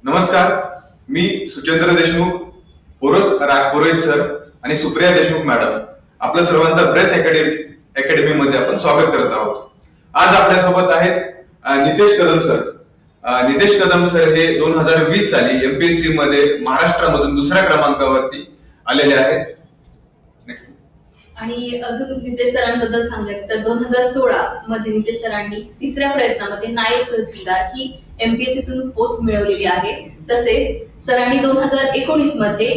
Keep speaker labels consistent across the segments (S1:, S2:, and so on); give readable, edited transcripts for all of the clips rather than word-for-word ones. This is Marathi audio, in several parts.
S1: नमस्कार, मी सुचेंद्र देशमुख, पोरस राजपुरोहित सर आणि सुप्रिया देशमुख मॅडम आपल्या सर्वांचा प्रेस अकॅडमी मध्ये आपण स्वागत करत आहोत. आज आपल्यासोबत आहेत नितेश कदम सर. नितेश कदम सर हे 2020 साली एमपीएससी मध्ये महाराष्ट्रामधून दुसऱ्या क्रमांकावरती आलेले आहेत. नेक्स्ट.
S2: आणि अजून नितेश सरांबद्दल सांगायचं तर 2016 मध्ये नितेश सरांनी तिसऱ्या प्रयत्नामध्ये नायब तहसीलदार ही एमपीएससीतून पोस्ट मिळवलेली आहे. तसेच सरांनी 2019 मध्ये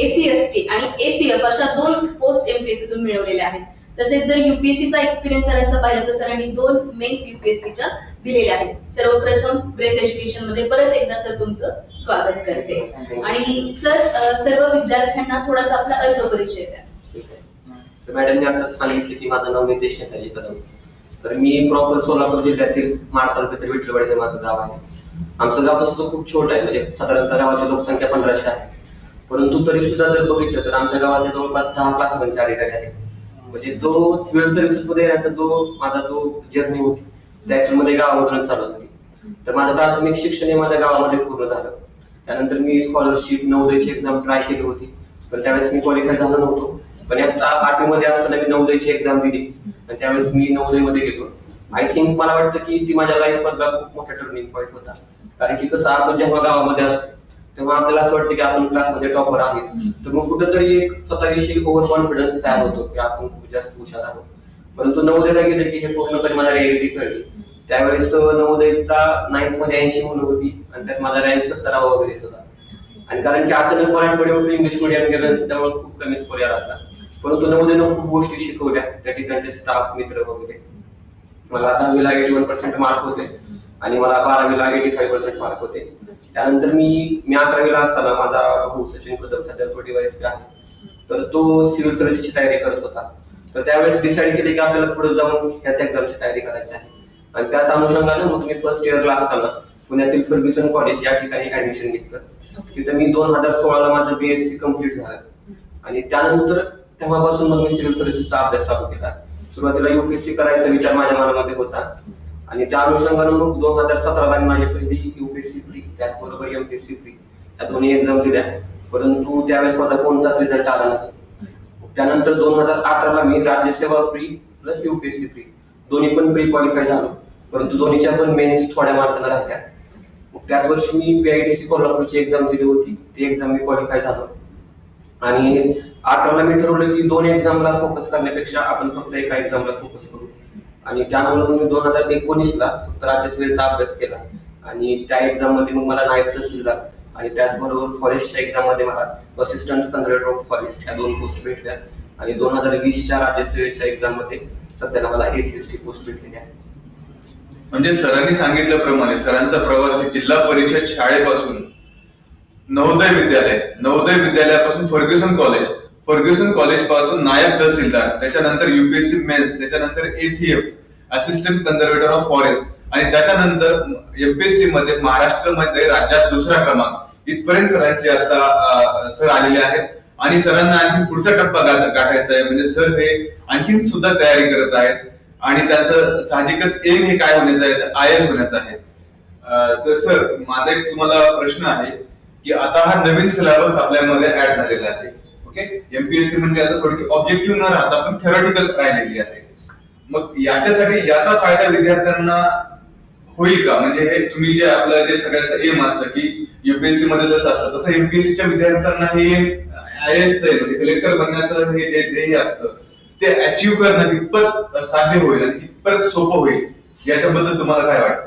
S2: एसीएसटी आणि एसीएफ अशा 2 पोस्ट एमपीएससीतून मिळवलेल्या आहेत. तसेच जर युपीएससीचा एक्सपिरियन्स सरांचा पाहिला तर सरांनी 2 मेन्स युपीएससीच्या दिलेल्या आहेत. सर्वप्रथम प्रेस एज्युकेशन मध्ये परत एकदा सर तुमचं स्वागत करते. आणि सर सर्व विद्यार्थ्यांना थोडासा आपला अल्प परिचय द्या.
S3: मॅडमने आता सांगितले की माझं नाव नितेश नेताजी कदम. तर मी प्रॉपर सोलापूर जिल्ह्यातील माड तालुक्यातील विठलवाडी हे माझं गाव आहे. आमचं गाव तसं खूप छोटं आहे, म्हणजे साधारणतः गावाची लोकसंख्या 1500 आहे. परंतु तरी सुद्धा जर बघितलं तर आमच्या गावात जवळपास 10 क्लासमधचे अधिकारी आहेत. म्हणजे जो सिव्हिल सर्व्हिसेस मध्ये येण्याचा माझा जो जर्नी होती त्याच्यामध्ये गावामधून चालू झाली. तर माझं प्राथमिक शिक्षण हे माझ्या गावामध्ये पूर्ण झालं. त्यानंतर मी स्कॉलरशिप नवोदयची एक्झाम ट्राय केली होती, पण त्यावेळेस मी क्वालिफाय झालो नव्हतो. पण आता 8वी मध्ये असताना मी नवोदयची एक्झाम दिली आणि त्यावेळेस मी नवोदय मध्ये गेलो. आय थिंक मला वाटतं की ती माझ्या लाईफ मधला खूप मोठा टर्निंग पॉईंट होता. कारण की कसं आपण जेव्हा गावामध्ये असतो तेव्हा आपल्याला असं वाटतं की आपण क्लासमध्ये टॉपर आहे, तर मग कुठेतरी एक स्वतःविषयी ओव्हर कॉन्फिडन्स तयार होतो की आपण खूप जास्त हुशार आहोत. परंतु नवोदयला गेले की हे पूर्णपणे मला रिअलिटी कळली. त्यावेळेस नवोदयचा 9th मध्ये 80 मुलं होती आणि त्यात माझा रँक 17वा वगैरे होता. आणि कारण की अचानक Marathi medium to English medium गेलं त्यामुळे खूप कमी स्कोर यायला. परंतु नवोदयनं खूप गोष्टी शिकवल्या, त्या ठिकाणचे स्टाफ मित्र वगैरे. मला 10वीला 81% मार्क होते आणि मला 12वीला 85% मार्क होते. त्यानंतर मी 11वीला असताना माझा भाऊ सचिन कदम सध्या तो डीवायएसपी आहे, तर तो सिव्हिल सर्व्हिसची तयारी करत होता. तर त्यावेळेस डिसाईड केले की आपल्याला पुढे जाऊन ह्याच एक्झामची तयारी करायची आहे. आणि त्याच अनुषंगाने मग मी फर्स्ट इयरला असताना पुण्यातील फर्ग्युसन कॉलेज या ठिकाणी ऍडमिशन घेतलं. तिथे मी 2016ला माझं बीएससी कम्प्लीट झालं. आणि त्यानंतर तेव्हापासून मग मी सिव्हिल सर्व्हिसेसचा अभ्यास चालू केला. सुरुवातीला युपीएससी करायचा विचार माझ्या मनामध्ये होता आणि त्या अनुषंगाने मग 2017ला माझी पहिली युपीएससी फ्री त्याचबरोबर एमपीएससी फ्री या दोन्ही एक्झाम दिल्या. परंतु त्यावेळेस माझा कोणताच रिझल्ट आला नाही. त्यानंतर 2018ला मी राज्यसेवा फ्री प्लस युपीएससी फ्री दोन्ही पण प्री क्वालिफाय झालो. परंतु दोन्हीच्या पण मेन्स थोड्या मार्काने राहिल्या. त्याच वर्षी मी पीआयटीसी कोल्हापूरची एक्झाम दिली होती, ती एक्झाम मी क्वालिफाय झालो. आणि 18ला मी ठरवलं की 2 एक्झामला फोकस करण्यापेक्षा आपण फक्त एका एक्झामला फोकस करू. आणि त्यामुळे मी 2019ला फक्त राज्यसेवेचा अभ्यास केला आणि त्या एक्झाम मध्ये मग मला नायब तहसीलदार आणि त्याचबरोबर फॉरेस्टच्या एक्झाम मध्ये मला असिस्टंट कन्झर्वेटर ऑफ फॉरेस्ट या 2 पोस्ट भेटल्या. आणि 2020च्या राज्यसेवेच्या एक्झाम मध्ये सध्याला मला एसीएसटी पोस्ट भेटलेली आहे.
S1: म्हणजे सरांनी सांगितल्याप्रमाणे सरांचा प्रवास जिल्हा परिषद शाळेपासून नवोदय विद्यालयापासून फर्ग्युसन कॉलेज पासून नायब तहसीलदार, त्याच्यानंतर युपीएससी मेन्स, त्याच्यानंतर ACF assistant conservator of forest आणि त्याच्यानंतर एमपीएससी मध्ये महाराष्ट्रामध्ये राज्यात दुसरा क्रमांक इथपर्यंत सरांची आता सर आलेले आहेत. आणि सरांना आणखी पुढचा टप्पा गाठायचा आहे. म्हणजे सर हे आणखीन सुद्धा तयारी करत आहेत आणि त्यांचं साहजिकच एम हे काय होण्याचं आहे तर IAS होण्याचं आहे. तर सर माझा एक तुम्हाला प्रश्न आहे की आता हा नवीन सिलेबस आपल्यामध्ये ऍड झालेला आहे. ओके, एमपीएससी म्हणजे आता थोडी ऑब्जेक्टिव्ह न राहता पण थेरॉटिकल राहिलेली आहे. मग याच्यासाठी याचा फायदा विद्यार्थ्यांना होईल का? म्हणजे हे तुम्ही जे आपलं जे सगळ्यांचं एम असतं की युपीएससी मध्ये जसं असतं तसं एमपीएससीच्या विद्यार्थ्यांना हे IAS म्हणजे कलेक्टर बनण्याचं हे जे ध्येय असतं ते अचीव्ह करणं कितपत साध्य होईल आणि कितपत सोपं होईल याच्याबद्दल तुम्हाला काय वाटतं?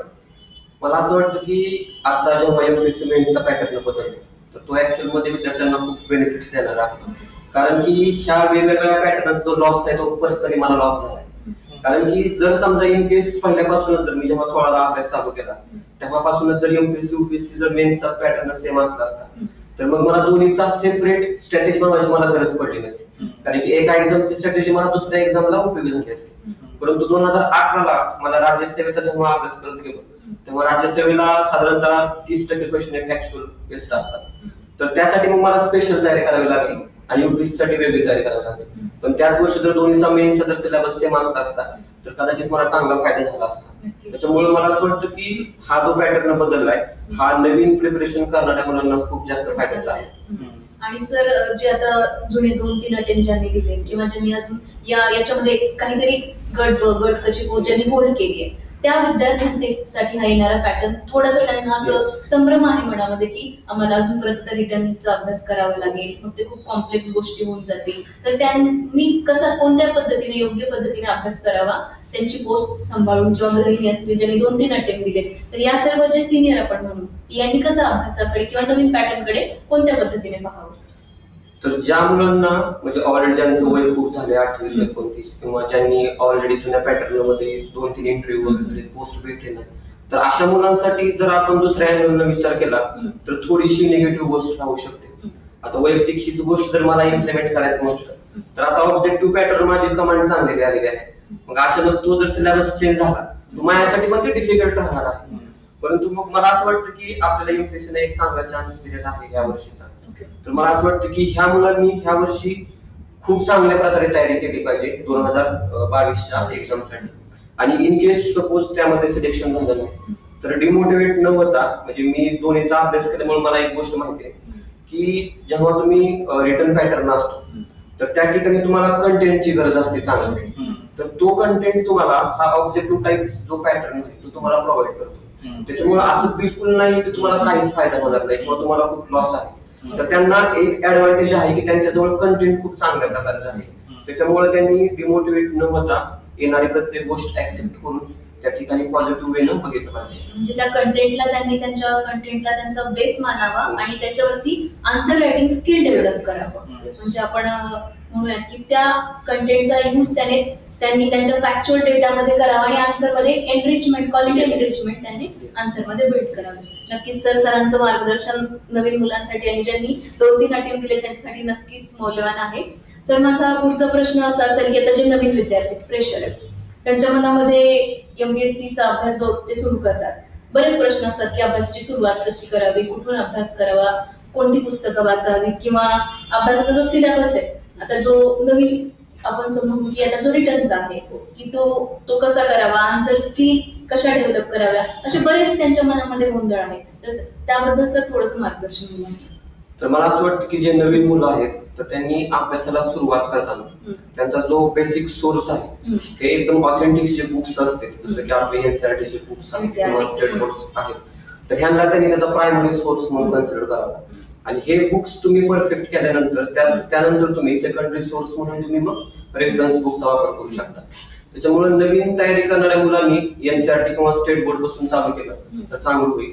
S3: मला असं वाटतं की आता जेव्हा एमपीएससी मेन्सचा पॅटर्न बदलतो तर तो ऍक्च्युअल मध्ये विद्यार्थ्यांना खूप बेनिफिट्स देणार आहे. कारण की ह्या वेगवेगळ्या पॅटर्नचा जो लॉस आहे तो पर्सनली मला लॉस झालाय. कारण की जर समजा इन केस पहिल्यापासूनच जर मी जेव्हा 16ला अभ्यास चालू केला तेव्हापासूनच जर एमपीएससी युपीएससी जर मेन्सचा पॅटर्न सेम असला असता तर मग मला दोन्हीचा सेपरेट स्ट्रॅटेजी बनवायची मला गरज पडली नसती. कारण की एका एक्झामची स्ट्रॅटेजी मला दुसऱ्या एक्झामला उपयोगी झाली असते. परंतु 2018ला मला राज्यसेवेचा जेव्हा अभ्यास करत गेलो तेव्हा राज्यसेवेला साधारणतः 30% क्वेश्चन फॅक्च्युअल बेस्ड असतात. तर त्यासाठी मग मला स्पेशल तयारी करावी लागली आणि युपीएससी साठी वेगळी तयारी करावी लागली. पण त्याच वर्षी जर दोन्हीचा मेन सदर सिलेबस सेम असता तर कदाचित मला चांगला फायदा झाला असता.
S2: नक्कीच.
S3: त्याच्यामुळे मला असं वाटतं की हा जो पॅटर्न बदललाय हा नवीन प्रिपरेशन करणाऱ्या मुलांना खूप जास्त फायद्याचा आहे.
S2: आणि सर जे आता जुने 2-3 अटेम्प्ट ज्यांनी दिले किंवा ज्यांनी अजून याच्यामध्ये काहीतरी गट कशी ज्यांनी होल्ड केली आहे त्या विद्यार्थ्यांसाठी हा येणारा पॅटर्न थोडासा त्यांना असं संभ्रम आहे मनामध्ये की आम्हाला अजून परत रिटर्नचा अभ्यास करावा लागेल, मग ते खूप कॉम्प्लेक्स गोष्टी होऊन जातील. तर त्यांनी कोणत्या पद्धतीने योग्य पद्धतीने अभ्यास करावा, त्यांची पोस्ट सांभाळून किंवा गृहिणी असतील ज्यांनी 2-3 अटेम्प्ट दिले, तर या सर्व जे सिनियर आपण म्हणू यांनी कसं अभ्यासाकडे किंवा नवीन पॅटर्न कडे कोणत्या पद्धतीने पाहावं?
S3: तर ज्या मुलांना म्हणजे ऑलरेडी ज्यांचं वय खूप झाले 28-29 किंवा ज्यांनी ऑलरेडी जुन्या पॅटर्न मध्ये 2-3 इंटरव्ह्यू वगैरे पोस्ट भेटले नाही, तर अशा मुलांसाठी जर आपण दुसऱ्या अँगलनं विचार केला तर थोडीशी निगेटिव्ह गोष्ट राहू शकते. आता वैयक्तिक हीच गोष्ट जर मला इम्प्लिमेंट करायचं म्हटलं तर आता ऑब्जेक्टिव्ह पॅटर्न माझी कमांड सांगलेली आलेली आहे. मग अचानक तो जर सिलेबस चेंज झाला तर माझ्यासाठी पण ते डिफिकल्ट राहणार आहे. परंतु मग मला असं वाटतं की आपल्याला इम्प्रेशन एक चांगला चान्स दिलेला आहे या वर्षीचा. तर मला असं वाटतं की ह्या मुलांनी ह्या वर्षी खूप चांगल्या प्रकारे तयारी केली पाहिजे 2022च्या एक्झामसाठी. आणि इन केस सपोज त्यामध्ये सिलेक्शन झालं नाही तर डिमोटिवेट न होता, म्हणजे मी दोन्हीचा अभ्यास केल्यामुळे मला एक गोष्ट माहिती आहे की जेव्हा तुम्ही रिटर्न पॅटर्न असतो तर त्या ठिकाणी तुम्हाला कंटेंटची गरज असते चांगली. तर तो कंटेंट तुम्हाला हा ऑब्जेक्टिव्ह टाईप जो पॅटर्न आहे तो तुम्हाला प्रोव्हाइड करतो. त्याच्यामुळे असं बिलकुल नाही की तुम्हाला काहीच फायदा होणार नाही किंवा तुम्हाला खूप लॉस आहे. तर त्यांना एक ऍडव्हान्टेज आहे की त्यांच्याजवळ कंटेंट खूप चांगल्या प्रकारचं आहे. त्याच्यामुळे त्यांनी डिमोटिवेट न होता येणारी प्रत्येक गोष्ट ऍक्सेप्ट करून त्या ठिकाणी पॉझिटिव्ह वेनं बघितलं पाहिजे.
S2: म्हणजे त्या कंटेंटला त्यांनी त्यांचा बेस मानावा आणि त्याच्यावरती आन्सर रायटिंग स्किल डेव्हलप करावं. म्हणजे आपण म्हणूयात की त्या कंटेंटचा यूज त्यांनी त्यांच्या फॅक्च्युअल डेटामध्ये करावा आणि आन्सर मध्ये एनरिचमेंट, क्वालिटी एनरिचमेंट त्यांनी आन्सर मध्ये बिल्ड करावं. नक्कीच सरांचं मार्गदर्शन नवीन मुलांसाठी आणि ज्यांनी 2-3 अटेम्प्ट दिले त्यांच्यासाठी नक्कीच मौल्यवान आहे. सर माझा पुढचा प्रश्न असा असेल की आता जे नवीन विद्यार्थी फ्रेशर आहेत त्यांच्या मनामध्ये एमपीएससीचा अभ्यास जो ते सुरू करतात, बरेच प्रश्न असतात की अभ्यासाची सुरुवात कशी करावी, कुठून अभ्यास करावा, कोणती पुस्तकं वाचावी किंवा अभ्यासाचा जो सिलेबस आहे आता जो नवीन आपण समजू की आता जो रिटर्नचा आहे की तो कसा करावा, आन्सर स्किल कशा डेव्हलप कराव्या, असे बरेच त्यांच्या मनामध्ये गोंधळ आहे. तर त्याबद्दल सर थोडंसं मार्गदर्शन दिलं.
S3: तर मला असं वाटतं की जे नवीन मुलं आहेत तर त्यांनी अभ्यासाला सुरुवात करताना त्यांचा जो बेसिक सोर्स आहे ते एकदम ऑथेंटिक जे बुक्स असते जसं की आपले एनसीईआरटीचे बुक्स आहेत किंवा स्टेट बोर्ड आहेत, तर ह्यांना त्यांनी त्याचा प्रायमरी सोर्स म्हणून कन्सिडर करावा. आणि हे बुक्स तुम्ही परफेक्ट केल्यानंतर त्यानंतर तुम्ही सेकंडरी सोर्स म्हणून तुम्ही मग रेफरन्स बुकचा वापर करू शकता. त्याच्यामुळे नवीन तयारी करणाऱ्या मुलांनी एनसीईआरटी किंवा स्टेट बोर्ड पासून चालू केलं तर चांगलं होईल.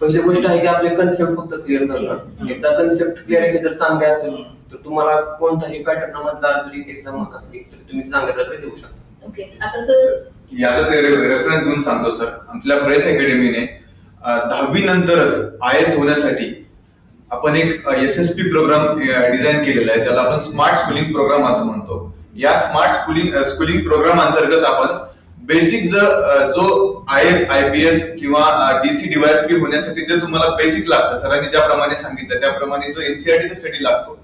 S3: पहिली गोष्ट आहे की आपले कन्सेप्ट फक्त क्लिअर करणं. एकदा कन्सेप्ट क्लिअरिटी जर चांगली असेल तर तुम्हाला कोणताही पॅटर्न मधला जरी एक्झाम असली तर तुम्ही चांगल्या प्रकारे देऊ शकता.
S2: ओके, आता सर
S1: याचाच रेफरन्स घेऊन सांगतो सर, आपल्या प्रेस अकॅडमीने 10वी नंतरच IAS होण्यासाठी आपण एक SSP प्रोग्राम डिझाईन केलेला आहे. त्याला आपण स्मार्ट स्कूलिंग प्रोग्राम असं म्हणतो. या स्मार्ट स्कूलिंग प्रोग्राम अंतर्गत आपण बेसिक जो IAS IPS किंवा DC DYSP होण्यासाठी जे तुम्हाला बेसिक लागतं, सरांनी ज्याप्रमाणे सांगितलं त्याप्रमाणे जो NCERT स्टडी लागतो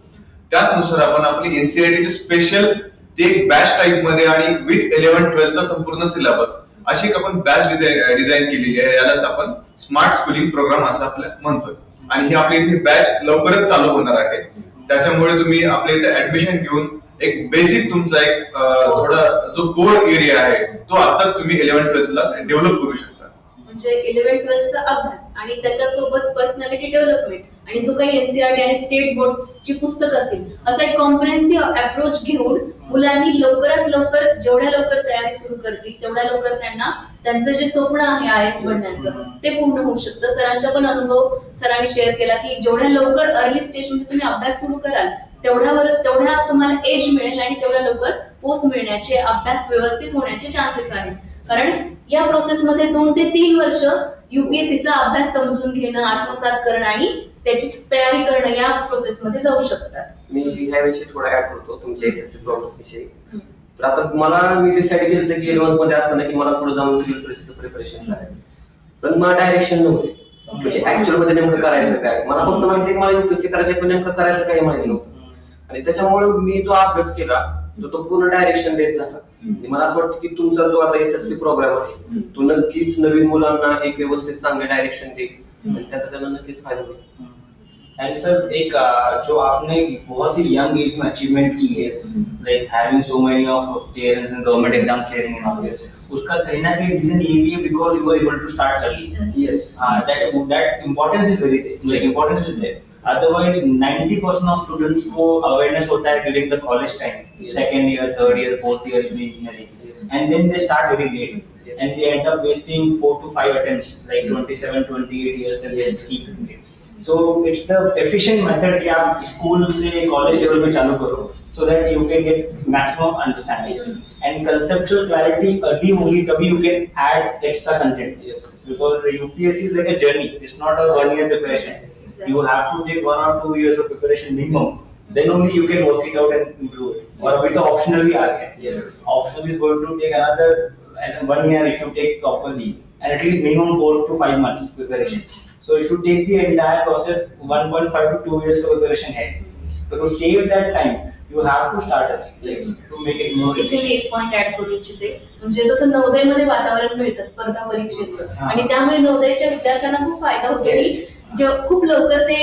S1: त्याचनुसार आपण आपली NCERT स्पेशल ते बॅच टाईप मध्ये आणि विथ 11-12 चा संपूर्ण सिलेबस अशी एक आपण बॅच डिझाईन केलेली आहे. यालाच आपण स्मार्ट स्कूलिंग प्रोग्राम असं आपल्याला म्हणतोय. आणि ही आपल्या इथे बॅच लवकरच चालू होणार आहे. त्याच्यामुळे तुम्ही आपल्या इथे ऍडमिशन घेऊन एक बेसिक तुमचा एक थोडा जो कोर एरिया आहे तो आताच तुम्ही 11-12 ला डेव्हलप करू शकता.
S2: म्हणजे 11-12 चा अभ्यास आणि त्याच्यासोबत पर्सनॅलिटी डेव्हलपमेंट आणि जो काही एनसीईआरटी आणि स्टेट बोर्डची पुस्तकं असेल असा एक कॉम्प्रिहेन्सिव्ह अप्रोच घेऊन मुलांनी लवकरात लवकर जेवढ्या लवकर तयारी सुरू करतील तेवढ्या लवकर त्यांना त्यांचं जे स्वप्न आहे IAS बनण्याचं ते पूर्ण होऊ शकतं. सरांचा पण अनुभव सरांनी शेअर केला की जेवढ्या लवकर अर्ली स्टेज मध्ये तुम्ही अभ्यास सुरू कराल तेवढ्या तुम्हाला एज मिळेल आणि तेवढ्या लवकर पोस्ट मिळण्याचे, अभ्यास व्यवस्थित होण्याचे चान्सेस आहेत. कारण या प्रोसेसमध्ये 2 ते 3 वर्ष UPSCचा अभ्यास समजून घेणं, आत्मसात करणं आणि त्याची तयारी करणं या प्रोसेसमध्ये जाऊ शकतात.
S3: मी ह्याविषयी थोडा ऍड करतो तुमच्या SSP प्रोग्राम विषयी. तर आता मी डिसाईड केलं की 11th मध्ये असताना की मला पुढे जाऊन सिव्हिल सर्व्हिसचं प्रिपरेशन करायचं, पण मला डायरेक्शन नव्हते. म्हणजे ऍक्च्युअल मध्ये नेमकं करायचं काय, मला फक्त माहिती की मला UPSC करायचं पण नेमकं करायचं काही माहिती नव्हतं. आणि त्याच्यामुळे मी जो अभ्यास केला तो पूर्ण डायरेक्शन बेस झाला. आणि मला असं वाटतं की तुमचा जो आता SSC प्रोग्राम आहे तो नक्कीच नवीन मुलांना एक व्यवस्थित चांगले डायरेक्शन देईल आणि त्याचा त्यांना नक्कीच फायदा होईल.
S4: एंड सर एक जो आपने बहुत ही यंग एज में अचीवमेंट की है, like having so many of tiers and government exam clearing in all this, उसका कहीं ना कहीं रीजन ये भी है because you are able to start early.
S3: Yes.
S4: That importance is very like importance is there. Otherwise 90% of students को awareness होता है during the college time, second year, third year, fourth year in engineering, and then they start very late, and they end up wasting 4 to 5 attempts, like 27, 28 years they just keep doing it. So it's the efficient method कि आप school से college level पे चालू करो, so that you can get maximum understanding and conceptual clarity early होगी तभी you can add extra content.
S3: Yes.
S4: Because UPSC is like a journey, it's not a 1 year preparation. You have to take 1 or 2 years of preparation minimum. Then only you can work it out and improve it. और अभी तो optional भी आ गया.
S3: Yes.
S4: Optional is going to take another 1 year if you take properly, and at least minimum 4 to 5 months preparation. So if you take the entire process 1.5 to 2 years of preparation है, but to save that time, you have to start early, like, to make it more
S2: इथे मी एक पॉइंट ऍड करू इच्छिते. म्हणजे जसं नवोदयमध्ये वातावरण मिळतं स्पर्धा परीक्षेचं, आणि त्यामुळे नवोदयच्या विद्यार्थ्यांना खूप फायदा होतो
S4: Yes.
S2: की खूप लवकर ते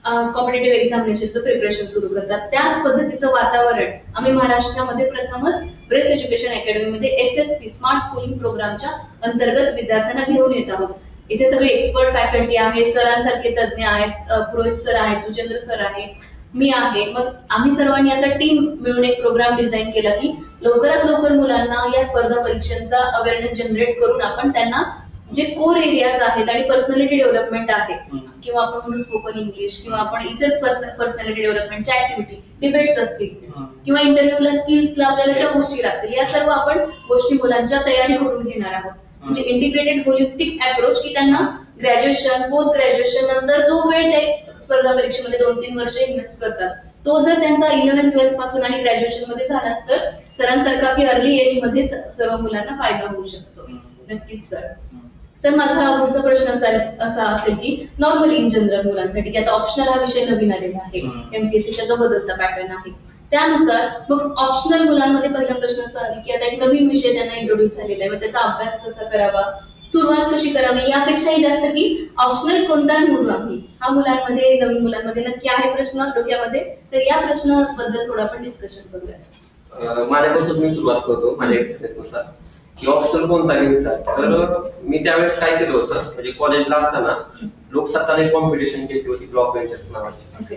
S2: कॉम्पिटेटिव्ह एक्झामिनेशनचं प्रिपरेशन सुरू करतात. त्याच पद्धतीचं वातावरण आम्ही महाराष्ट्रामध्ये प्रथमच ब्रेस एज्युकेशन अकॅडमीमध्ये SSP स्मार्ट स्कूलिंग प्रोग्रामच्या अंतर्गत विद्यार्थ्यांना घेऊन येत आहोत. इथे सगळे एक्सपर्ट फॅकल्टी आहे, सरांसारखे तज्ज्ञ आहेत, पुरोहित सर आहेत, सुचेंद्र सर आहे, मी आहे. मग आम्ही सर्वांनी असा टीम मिळून एक प्रोग्राम डिझाईन केला की लवकरात लवकर मुलांना या स्पर्धा परीक्षांचा अवेअरनेस जनरेट करून आपण त्यांना जे कोर एरियाज आहेत आणि पर्सनॅलिटी डेव्हलपमेंट आहे, किंवा आपण म्हणू स्पोकन इंग्लिश, किंवा आपण इतर पर्सनॅलिटी डेव्हलपमेंटच्या ऍक्टिव्हिटी, डिबेट्स असतील, किंवा इंटरव्ह्यूला स्किल्सला आपल्याला ज्या गोष्टी लागतील, या सर्व आपण गोष्टी मुलांच्या तयारी करून घेणार आहोत. म्हणजे इंटिग्रेटेड होलिस्टिक अप्रोच की त्यांना ग्रॅज्युएशन, पोस्ट ग्रॅज्युएशन नंतर जो वेळ ते स्पर्धा परीक्षेमध्ये 2-3 वर्ष इन्व्हेस्ट करतात, तो जर त्यांचा 11-12 पासून आणि ग्रॅज्युएशन मध्ये झाला तर सरांसारखा की अर्ली एज मध्ये सर्व मुलांना फायदा होऊ शकतो. नक्कीच सर माझा पुढचा प्रश्न असा असेल की नॉर्मली इन जनरल मुलांसाठी, की आता ऑप्शनल हा विषय नवीन आलेला आहे, MPSCचा जो बदलता पॅटर्न आहे त्यानुसार, मग ऑप्शनल मुलांमध्ये पहिला प्रश्न असा आहे की आता एक नवीन विषय त्यांना इंट्रोड्यूस झालेला आहे, मग त्याचा अभ्यास कसा करावा, सुरुवात कशी करावी, यापेक्षाही जास्त की ऑप्शनल कोणता निवडू आम्ही, हा मुलांमध्ये, नवीन मुलांमध्ये नक्की आहे प्रश्न डोक्यामध्ये. तर या प्रश्नाबद्दल थोडं आपण डिस्कशन करूया.
S3: माझ्यापासून मी सुरुवात करतो माझ्या एक्सपिरियन्स नुसार की ऑप्शनल कोणता घ्यायचा. तर मी त्यावेळेस काय केलं होतं, म्हणजे कॉलेजला असताना लोकसत्ताने कॉम्पिटिशन घेतली होती ब्लॉक बेंचर्स नावाची.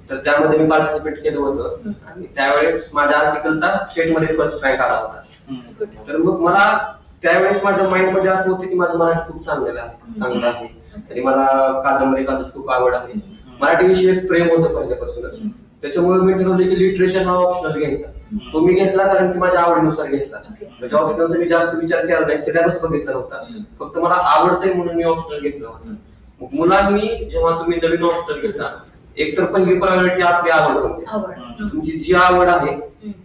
S3: तर त्यामध्ये मी पार्टिसिपेट केलं होतं आणि त्यावेळेस माझ्या आर्टिकलचा स्टेटमध्ये फर्स्ट रँक आला होता. तर मग मला त्यावेळेस माझ्या माइंड मध्ये असं होतं की माझं मराठी खूप चांगलं आहे आणि मला कादंबरी वाचण्याची खूप आवड आहे, मराठी विषयी प्रेम होतं पहिल्यापासूनच. त्याच्यामुळे मी ठरवलं की लिटरेचर हा ऑप्शनल घ्यायचा. तो मी घेतला कारण की माझ्या आवडीनुसार घेतला, म्हणजे ऑप्शनलचा मी जास्त विचार केला नाही, सिलेबस बघितला नव्हता, फक्त मला आवडतंय म्हणून मी ऑप्शनल घेतलं होतं. मग मुलांनी जेव्हा तुम्ही नवीन ऑप्शनल घेता, एक तर पहिली प्रायोरिटी आपली आवड होती. तुमची जी आवड आहे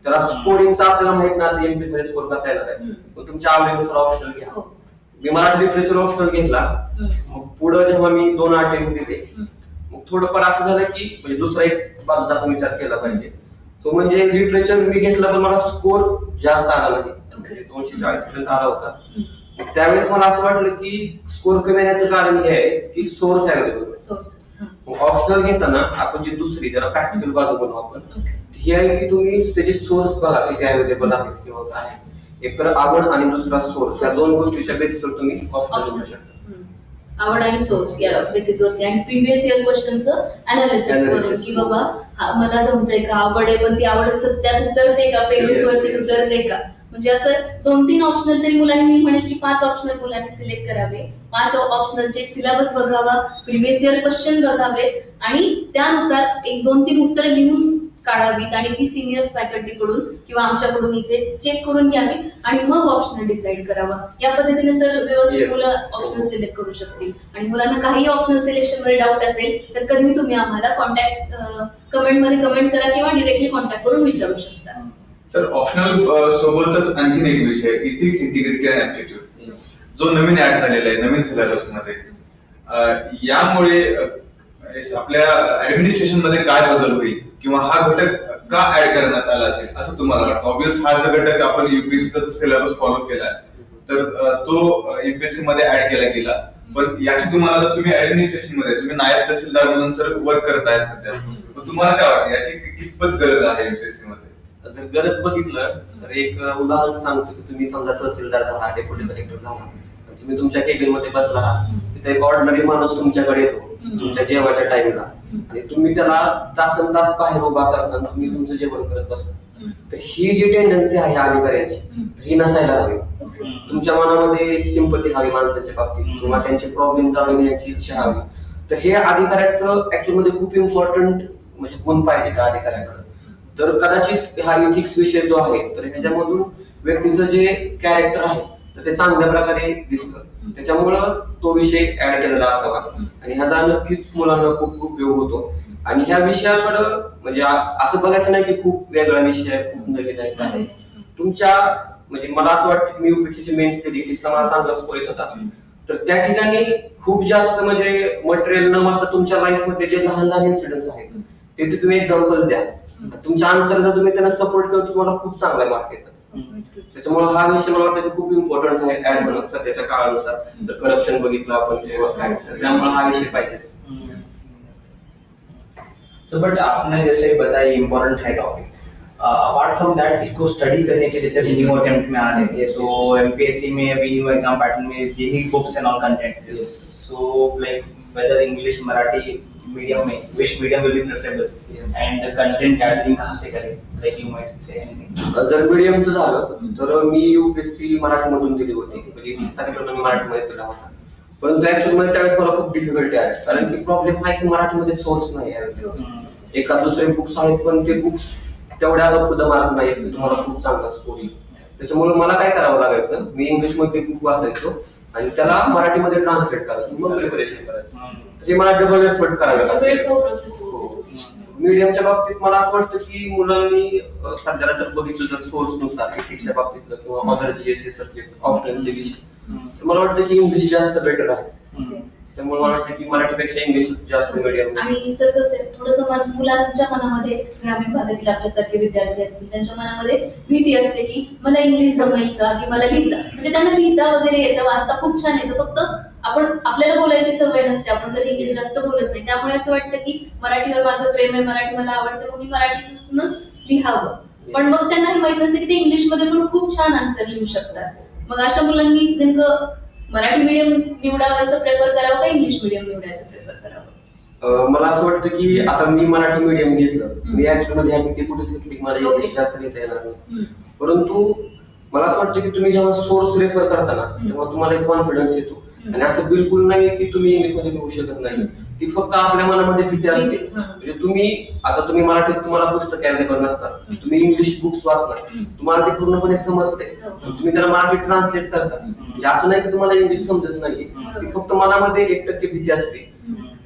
S3: त्याला स्कोरिंगचा आपल्याला माहित नाही एमपीएस मध्ये स्कोर कसा येणार आहे, मग तुमच्या आवडीनुसार ऑप्शनल घ्या. मी मराठी लिटरेचर ऑप्शनल घेतला. मग पुढे जेव्हा मी 2 अटेम्प्ट दिले, मग थोडंफार असं झालं की म्हणजे दुसरा एक बाजूचा आपण विचार केला पाहिजे, तो म्हणजे लिटरेचर मी घेतलं पण मला स्कोर जास्त आला नाही, 240 पर्यंत आला होता. त्यावेळेस मला असं वाटलं की स्कोर कमी येण्याचं कारण हे आहे की सोर्स अवेलेबल. ऑप्शनल घेताना आपण जी दुसरी ज्याला प्रॅक्टिकल बाजू बनवू आपण, ही आहे की तुम्ही त्याचे सोर्स बघा किती अवेलेबल आहेत किंवा काय. एक तर आवड आणि दुसरा सोर्स, या 2 गोष्टीच्या बेसिसवर तुम्ही ऑप्शनल घेऊ शकता.
S2: आवड आणि सोर्स या बेसिसवरती, आणि प्रिव्हियस इयर क्वेश्चनचं अनालिसिस करून की बाबा मला जमतंय का, आवड आहे पण ती आवड सत्यात उतरते का, पेजेस वरती उतरते का. म्हणजे असं 2-3 ऑप्शनल तरी मुलांनी, मी म्हणेल की 5 ऑप्शनल मुलांनी सिलेक्ट करावे, 5 ऑप्शनलचे सिलेबस बघावा, प्रिव्हियस इयर क्वेश्चन बघावे आणि त्यानुसार एक 2-3 उत्तर लिहून काढावीत आणि ती सिनियर्स फॅकल्टी कडून किंवा आमच्याकडून इथे चेक करून घ्यावी आणि मग ऑप्शनल डिसाइड करावा. या पद्धतीने सर व्यवस्थित मुलं ऑप्शनल सिलेक्ट करू शकतील. आणि मुलांना काही ऑप्शनल सिलेक्शन मध्ये डाऊट असेल तर कधी तुम्ही आम्हाला कॉन्टॅक्ट कमेंट मध्ये कमेंट करा किंवा डिरेक्टली कॉन्टॅक्ट करून विचारू शकता.
S1: सर ऑप्शनल सोबतच आणखीन एक विषय, इथिक्स, इंटिग्रिटी अँड ऍप्टिट्यूड, जो नवीन ऍड झालेला आहे नवीन सिलेबस मध्ये. यामुळे आपल्या ऍडमिनिस्ट्रेशन मध्ये काय बदल होईल किंवा हा घटक का ऍड करण्यात आला असेल असं तुम्हाला वाटतं? ऑब्विस हा जो घटक आपण युपीएससीचा सिलेबस फॉलो केलाय तर तो युपीएससी मध्ये ऍड केला गेला, पण याची तुम्हाला तुम्ही ऍडमिनिस्ट्रेशन मध्ये तुम्ही नायब तहसीलदार म्हणून सर वर्क करताय सध्या, मग तुम्हाला काय वाटतं याची कितपत गरज आहे युपीएससी मध्ये?
S3: जर गरज बघितलं तर एक उदाहरण सांगतो की तुम्ही समजा तहसीलदार झाला, डेप्युटी कलेक्टर झाला, तुम्ही तुमच्या केबिन मध्ये बसला, तिथे एक ऑर्डिनरी माणूस तुमच्याकडे येतो तुमच्या जेवणाच्या टाइमला, आणि तुम्ही त्याला तासन तास बाहेर उभा करता आणि तुम्ही तुमचं जेवण करत बसता. तर ही जी टेंडन्सी आहे अधिकाऱ्यांची तर ही नसायला हवी. तुमच्या मनामध्ये सिंपती हवी माणसाच्या बाबतीत, किंवा त्यांचे प्रॉब्लेम जाणून घेण्याची इच्छा हवी. तर हे अधिकाऱ्याचं ऍक्च्युअल मध्ये खूप इम्पॉर्टंट म्हणजे गुण पाहिजे का अधिकाऱ्याकडे. तर कदाचित हा इथिक्स विषय जो आहे तर ह्याच्यामधून व्यक्तीचं जे कॅरेक्टर आहे तर ते चांगल्या प्रकारे दिसतं. त्याच्यामुळं तो विषय ऍड केलेला असावा, आणि ह्याचा नक्कीच मुलांना खूप उपयोग होतो. आणि ह्या विषयाकडं म्हणजे असं बघायचं नाही की खूप वेगळा विषय आहे, खूप नवीन आहे. तुमच्या म्हणजे मला असं वाटतं की मी युपीएससीची मेन्स दिली, तिथला मला चांगला स्कोर येत होता, तर त्या ठिकाणी खूप जास्त म्हणजे मटेरियल न मागता तुमच्या लाईफ मध्ये जे लहान लहान इन्सिडेंट्स आहेत ते तुम्ही एक्झाम्पल द्या. तुमच्या आन्सर जर तुम्ही त्यांना सपोर्ट केलं तुम्हाला खूप चांगला मार्क येतात. त्याच्यामुळे हा विषय मला वाटतं की खूप इम्पॉर्टंट आहे ऍड होणं सध्याच्या काळानुसार. जर करप्शन बघितलं आपण त्यामुळे हा विषय पाहिजे.
S4: So, बट आपने जैसे बताया इम्पोर्टेंट है टॉपिक, अपार्ट फ्रॉम दैट इसको स्टडी करने के जैसे न्यू अटेम्प्ट में आ रहे हैं, सो एमपीएससी में अभी न्यू एग्जाम पैटर्न में यही books and all content, so like whether English Marathi medium में which medium will be preferable and content gathering कहाँ से करें, like you might say anything?
S3: जर मीडियमचं झालं तर मी युपीएससी मराठीमधून दिली होती, म्हणजे इतिहासाचा पेपर मी मराठीमध्ये दिला होता. परंतु ऍक्च्युअल मध्ये त्यावेळेस मला खूप डिफिकल्टी आहे, कारण की प्रॉब्लेम आहे की मराठीमध्ये सोर्स नाही आहे. एका दुसरे बुक्स आहेत पण ते बुक्स तेवढ्या खुदा मार्क नाही की तुम्हाला खूप चांगला स्कोर येईल. त्याच्यामुळे मला काय करावं लागायचं, मी इंग्लिश मध्ये बुक वाचायचो आणि त्याला मराठीमध्ये ट्रान्सलेट करायचं, मग प्रिपरेशन करायचं. ते मला डबल एफर्ट करावे लागते. मीडियमच्या बाबतीत मला असं वाटतं की मुलांनी सध्याला जर बघितलं तर सोर्स नुसार इथिक्सच्या बाबतीतलं किंवा अदर जीएसचे सब्जेक्ट ऑप्शनल विषय, मला वाटतं की इंग्लिश जास्त बेटर आहे. त्यामुळे मला वाटतं की मराठीपेक्षा इंग्लिश जास्त मीडियम.
S2: आणि सर कसं थोडंसं मुलांच्या मनामध्ये ग्रामीण भागातील आपल्यासारखे विद्यार्थी असतील त्यांच्या मनामध्ये भीती असते की मला इंग्लिश जमेल का, की मला लिहिता म्हणजे त्यांना लिहिता वगैरे येतं, वाचता खूप छान येतं, फक्त आपण आपल्याला बोलायची सवय नसते, आपण कधी इंग्लिश जास्त बोलत नाही. त्यामुळे असं वाटतं की मराठीवर माझं प्रेम आहे, मराठी मला आवडतं, मग मी मराठीतूनच लिहावं. पण मग त्यांना हे माहित नसतं की ते इंग्लिशमध्ये पण खूप छान आन्सर लिहू शकतात. मग अशा मुलांनी नेमकं मराठी मीडियम निवडायचं प्रेफर करावं का इंग्लिश मीडियम निवडायचं प्रेफर करावं?
S3: मला असं वाटतं की आता मी मराठी मीडियम घेतलं, मी ऍक्च्युअल मध्ये ह्या कुठेच घेतली मला इंग्लिश जास्त लिहिता येणार नाही. परंतु मला असं वाटतं की तुम्ही जेव्हा सोर्स रेफर करता ना तेव्हा तुम्हाला एक कॉन्फिडन्स येतो. आणि असं बिलकुल नाही की तुम्ही इंग्लिश मध्ये लिहू शकत नाही, ती फक्त आपल्या मनामध्ये भीती असते. म्हणजे तुम्ही मराठीत तुम्हाला पुस्तक अवेलेबल नसतात, तुम्ही इंग्लिश बुक्स वाचणार, तुम्हाला ते पूर्णपणे समजते, तुम्ही त्याला मराठीत ट्रान्सलेट करता. म्हणजे असं नाही की तुम्हाला इंग्लिश समजत नाही, ती फक्त मनामध्ये 1% भीती असते.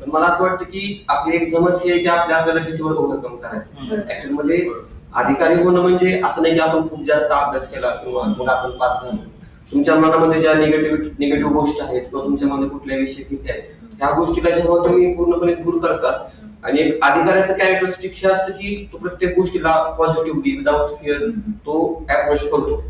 S3: पण मला असं वाटतं की आपली एक समस्या आहे की आपल्याला भीतीवर ओव्हरकम करायचं. ऍक्च्युअल मध्ये अधिकारी होणं म्हणजे असं नाही की आपण खूप जास्त अभ्यास केला किंवा मग आपण पास झालो. तुमच्या मनामध्ये ज्या निगेटिव्ह गोष्टी आहेत किंवा तुमच्या मध्ये कुठल्या विषयी भीती आहेत ह्या गोष्टीला जेव्हा तुम्ही पूर्णपणे दूर करता, आणि एक अधिकाऱ्याचं कॅरेक्टरिस्टिक हे असतं की तो प्रत्येक गोष्टीला पॉझिटिव्हली विदाउट फिअर तो अप्रोच करतो.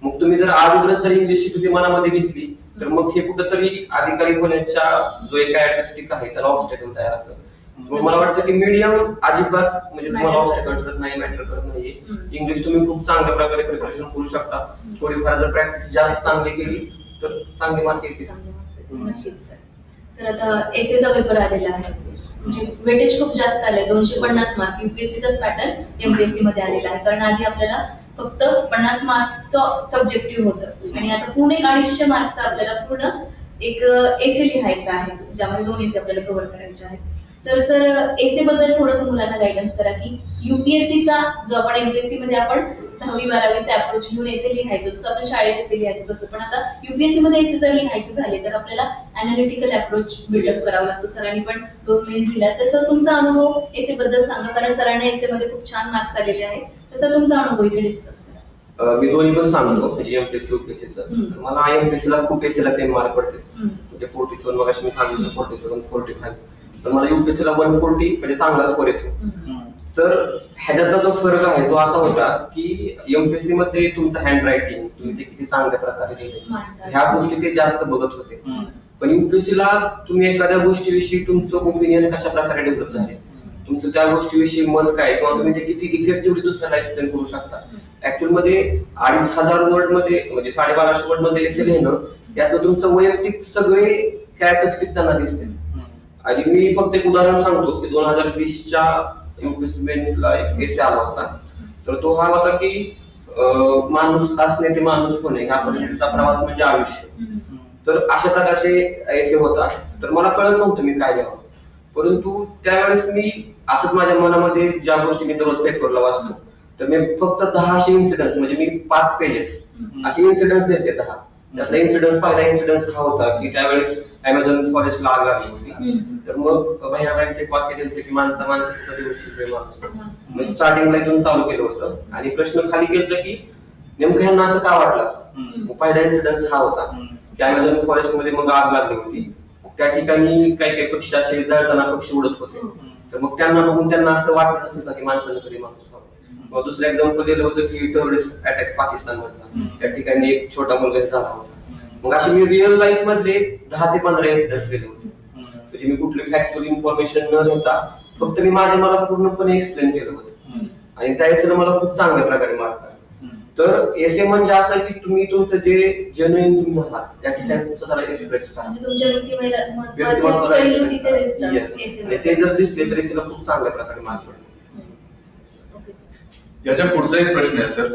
S3: मग तुम्ही जर अगोदरच जर इंग्लिश भीती मनामध्ये घेतली तर मग हे कुठंतरी अधिकारी होण्याच्या जो एक कॅरेक्टरिस्टिक आहे त्याला ऑब्स्टॅकल तयार होतं. मग मला वाटतं की मीडियम अजिबात म्हणजे तुम्हाला ऑब्स्टॅकल ठरत नाही, मॅटर करत नाही. इंग्लिश तुम्ही खूप चांगल्या प्रकारे प्रिपरेशन करू शकता. थोडीफार जर प्रॅक्टिस जास्त चांगली केली तर चांगले मार्क येतील.
S2: नक्कीच सर. आता एसएचा पेपर आलेला आहे, म्हणजे वेटेज खूप जास्त आलंय, 250 मार्क युपीएससीचाच पॅटर्न एमपीएससी मध्ये आलेला आहे. कारण आधी आपल्याला फक्त 50 मार्कचं सब्जेक्टिव्ह होतं आणि आता पूर्ण 250 मार्कचा आपल्याला पूर्ण एक एसे लिहायचा आहे, ज्यामध्ये 2 एसे आपल्याला कव्हर करायचे आहेत. तर सर एसे बद्दल थोडंसं मुलांना गायडन्स करा की युपीएससीचा जो आपण एमपीएससी मध्ये आपण 10वी-12वीचे अप्रोच घेऊन एसे लिहायचो, जसं आपण शाळेत एसे लिहायचो तसं, पण आता युपीएससी मध्ये एसे जर लिहायचे झाले तर आपल्याला अनालिटिकल अप्रोच बिल्डअप करावा लागतो. सरांनी पण 2 मेन्स दिला, तसं तुमचा अनुभव एसे बद्दल सांगा, कारण सरांना एसे मध्ये खूप छान मार्क्स आलेले आहेत, तसा तुमचा अनुभव इथे डिस्कस करा.
S3: मी दोन्ही पण सांगतो, म्हणजे एमपीएससी युपीएससीचं. मला एमपीएससीला खूप एसीला 10 मार्क पडते, म्हणजे 47 मग मी सांगितलं 47, 45. तर मला युपीएससीला 140 म्हणजे चांगला स्कोर येतो. तर ह्याच्यातला जो फरक आहे तो असा होता की एमपीएससी मध्ये तुमचं हँड रायटिंग तुम्ही ते किती चांगल्या प्रकारे लिहिले ह्या गोष्टी ते जास्त बघत होते. पण युपीएससी ला तुम्ही एखाद्या गोष्टीविषयी तुमचं ओपिनियन कशा प्रकारे डेव्हलप झाले, तुमचं त्या गोष्टीविषयी मत काय, किंवा तुम्ही ते किती इफेक्टिव्हली दुसऱ्याला एक्सप्लेन करू शकता. ऍक्च्युअल मध्ये 2500 वर्ड मध्ये म्हणजे 1250 वर्ड मध्ये एसे लिहिणं यातलं तुमचं वैयक्तिक सगळे कॅरेक्टरिस्टिक त्यांना दिसते. आणि मी फक्त एक उदाहरण सांगतो की 2020च्या युपीएससी मेन्सला एक एसे आला होता. तर तो हा होता की माणूस असणे ते माणूस होणे ह्यापर्यंतचा प्रवास म्हणजे आयुष्य. तर अशा प्रकारचे एसे होता. तर मला कळत नव्हतं मी काय लिहावं, परंतु त्यावेळेस मी असंच माझ्या मनामध्ये ज्या गोष्टी मी दररोज पेपरला वाचतो, तर मी फक्त 10 इन्सिडेंट्स म्हणजे मी 5 पेजेस असे इन्सिडेंट्स लिहिले 10. त्यातला पहिला इन्सिडेंट हा होता की त्यावेळेस अमेझॉन फॉरेस्टला आग लागली होती. तर मग बहिणाबाईंचे एक वाक्य दिलं की माणसा माणूस स्टार्टिंगला इथून चालू केलं होतं आणि प्रश्न खाली केलं की नेमकं ह्यांना असं का वाटलं. पहिला इन्सिडेंट हा होता की अमेझॉन फॉरेस्ट मध्ये मग आग लागली होती. त्या ठिकाणी काही काही पक्षी असे जळताना पक्षी उडत होते. तर मग त्यांना बघून त्यांना असं वाटत नसेल की माणसानं कधी माणूस व्हावं. मग दुसरं एक्झाम्पल दिलं होतं की टेररिस्ट अटॅक पाकिस्तान मधला, त्या ठिकाणी एक छोटा मुलगा झाला होता. मग अशी मी रिअल लाईफ मध्ये 10 ते 15 इन्सिडेंट्स दिले होते. म्हणजे मी कुठली फॅक्च्युअल इन्फॉर्मेशन न देता फक्त मी माझ्या मला पूर्णपणे एक्सप्लेन केलं होतं. आणि त्या एसेला मला खूप चांगल्या प्रकारे मार्क आले. तर एसे म्हणजे असं की तुम्ही तुमचं जे जेन्युइन तुम्ही आहात त्या ठिकाणी तुमचं जरा एक्सप्रेस करा.
S2: म्हणजे तुमच्या व्यक्तिमत्वाचे पैलू तिथे दिसतात एसे
S3: ते जर दिसले तर एसेला खूप चांगल्या प्रकारे मार्क पडले.
S1: याच्या पुढचा एक प्रश्न आहे सर.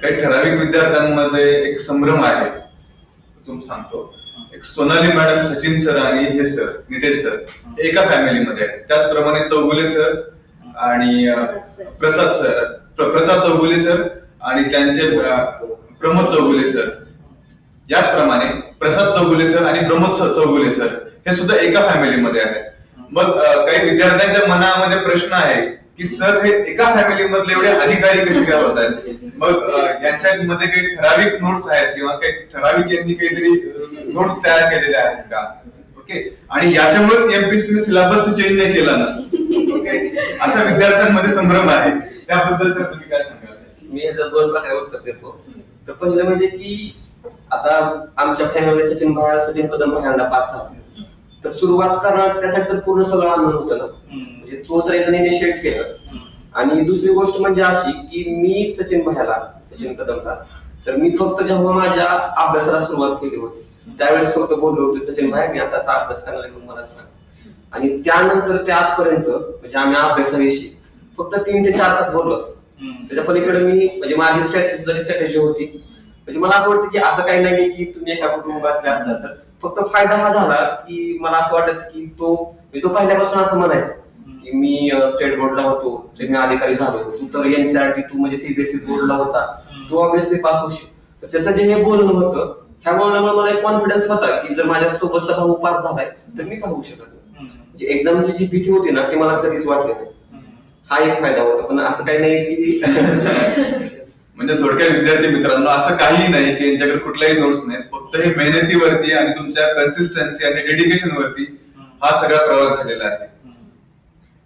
S1: काही ठराविक विद्यार्थ्यांमध्ये एक संभ्रम आहे, तुम्ही सांगतो. एक सोनाली मॅडम, सचिन सर आणि हे सर नितेश सर एका फॅमिलीमध्ये आहेत. त्याचप्रमाणे चौगुले सर आणि प्रसाद चौगुले सर आणि त्यांचे प्रमोद चौगुले सर. याचप्रमाणे प्रसाद चौगुले सर आणि प्रमोद चौगुले सर हे सुद्धा एका फॅमिलीमध्ये आहेत. मग काही विद्यार्थ्यांच्या मनामध्ये प्रश्न आहे की सर हे एका फॅमिली मधले एवढे अधिकारी कसे काय होत आहेत. मग यांच्यामध्ये काही ठराविक नोट्स आहेत किंवा काही ठराविक यांनी काहीतरी नोट्स तयार केलेले आहेत का. ओके. आणि याच्यामुळे एमपीएससीने सिलेबस चेंज नाही केला ना. ओके. असा विद्यार्थ्यांमध्ये संभ्रम आहे. त्याबद्दल सर तुम्ही काय सांगाल.
S3: मी याचा 2 प्रकारे उत्तर देतो. तर पहिलं म्हणजे की आता आमच्या फॅमिलीमध्ये सचिन कदम यांना 5 झाले. तर सुरुवात करणार त्यासाठी तर पूर्ण सगळं आनंद होतं ना. म्हणजे तो तर एकदा इनिशिएट केलं. आणि दुसरी गोष्ट म्हणजे अशी की मी सचिन कदमला तर मी फक्त जेव्हा माझ्या अभ्यासाला सुरुवात केली होती त्यावेळेस फक्त बोललो होतो सचिन भाई मी असा अभ्यास करणार आहे म्हणून मला सांग. आणि त्यानंतर ते आजपर्यंत म्हणजे आम्ही अभ्यासाविषयी फक्त 3 ते 4 तास बोललो असतो. त्याच्या पलीकडे मी म्हणजे माझी स्ट्रॅटेजी होती. म्हणजे मला असं वाटतं की असं काही नाही की तुम्ही एका कुटुंबातले असाल तर फक्त फायदा हा झाला की मला असं वाटायचं की तो पहिल्यापासून असं म्हणायचं की मी स्टेट बोर्डला होतो तर मी अधिकारी झालो. तू तर एनसीईआरटी तू म्हणजे सीबीएसई बोर्डला होता तू ऑब्विसली पास होशील. तर त्याचं जे हे बोलणं होतं ह्या बोलण्यामुळे मला एक कॉन्फिडन्स होता की जर माझ्या सोबतचा भाऊ पास झालाय तर मी का होऊ शकत नाही. म्हणजे एक्झामची जी भीती होती ना ती मला कधीच वाटली नाही. हा एक फायदा होता. पण असं काही नाही की
S1: म्हणजे थोडक्यात विद्यार्थी मित्रांनो असं काही नाही की यांच्याकडे कुठल्याही नोट्स नाहीत. फक्त हे मेहनतीवरती आणि तुमच्या कन्सिस्टन्सी आणि डेडिकेशन वरती हा सगळा प्रवास झालेला आहे.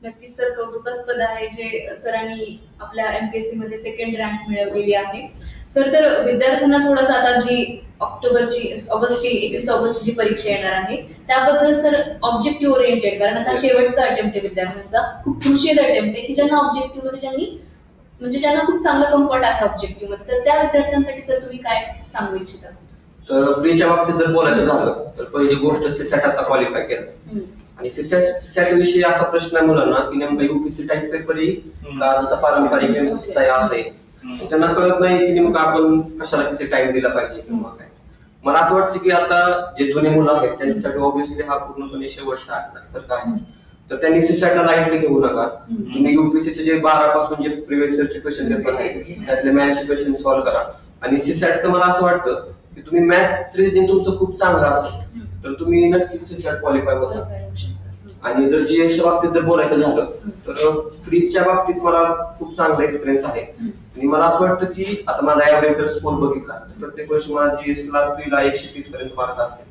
S2: नक्कीच सर कौतुकास्पद आहे जे सरांनी आपल्या एमपीएससी मध्ये 2nd रँक मिळवलेली आहे. सर तर विद्यार्थ्यांना थोडासा आता जी ऑगस्टची 31 ऑगस्टची जी परीक्षा येणार आहे त्याबद्दल सर ऑब्जेक्टिव्ह ओरिएंटेड, कारण आता शेवटचा अटेम्प्ट आहे विद्यार्थ्यांचा, खूप क्रुशियल अटेम्प्ट आहे की ज्यांना ऑब्जेक्टिव्ह मध्ये ज्यांना खूप चांगला कम्फर्ट आहे ऑब्जेक्टिव्ह मध्ये, तर त्या विद्यार्थ्यांसाठी सर तुम्ही काय सांगू इच्छिता.
S3: तर फ्रीच्या बाबतीत जर बोलायचं झालं तर पहिली गोष्ट सीसॅट आता क्वालिफाय केलं. आणि सीसॅट विषयी असा प्रश्न आहे मुलांना की नेमका युपीसी टाईप पेपर येईल का जसा पारंपरिक एमपीएससी आहे. त्यांना कळत नाही की नेमकं आपण कशाला किती टाइम दिला पाहिजे किंवा काय. मला असं वाटतं की आता जे जुने मुलं आहेत त्यांच्यासाठी ऑब्व्हियसली हा पूर्णपणे शेवटचा सारखा आहे. तर त्यांनी सीसॅटला लाईटली घेऊ नका. तुम्ही युपीसीचे जे 12 पासून जे प्रिव्हियस इयरचे क्वेश्चन पेपर आहेत त्यातले मॅथ्सचे क्वेश्चन सॉल्व्ह करा. आणि सीसॅटचं मला असं वाटतं की तुम्ही मॅथ्स रिजनिंग तुमचं खूप चांगलं असेल तर तुम्ही नक्कीच सीसॅट क्वालिफाय होता. आणि जर जीएसच्या बाबतीत जर बोलायचं झालं तर फ्रीजच्या बाबतीत मला खूप चांगला एक्सपिरियन्स आहे. आणि मला असं वाटतं की आता माझा ऍव्हरेज जर स्कोर बघितला तर प्रत्येक वर्षी मला जीएसला फ्रीला 130 पर्यंत मार्क असते.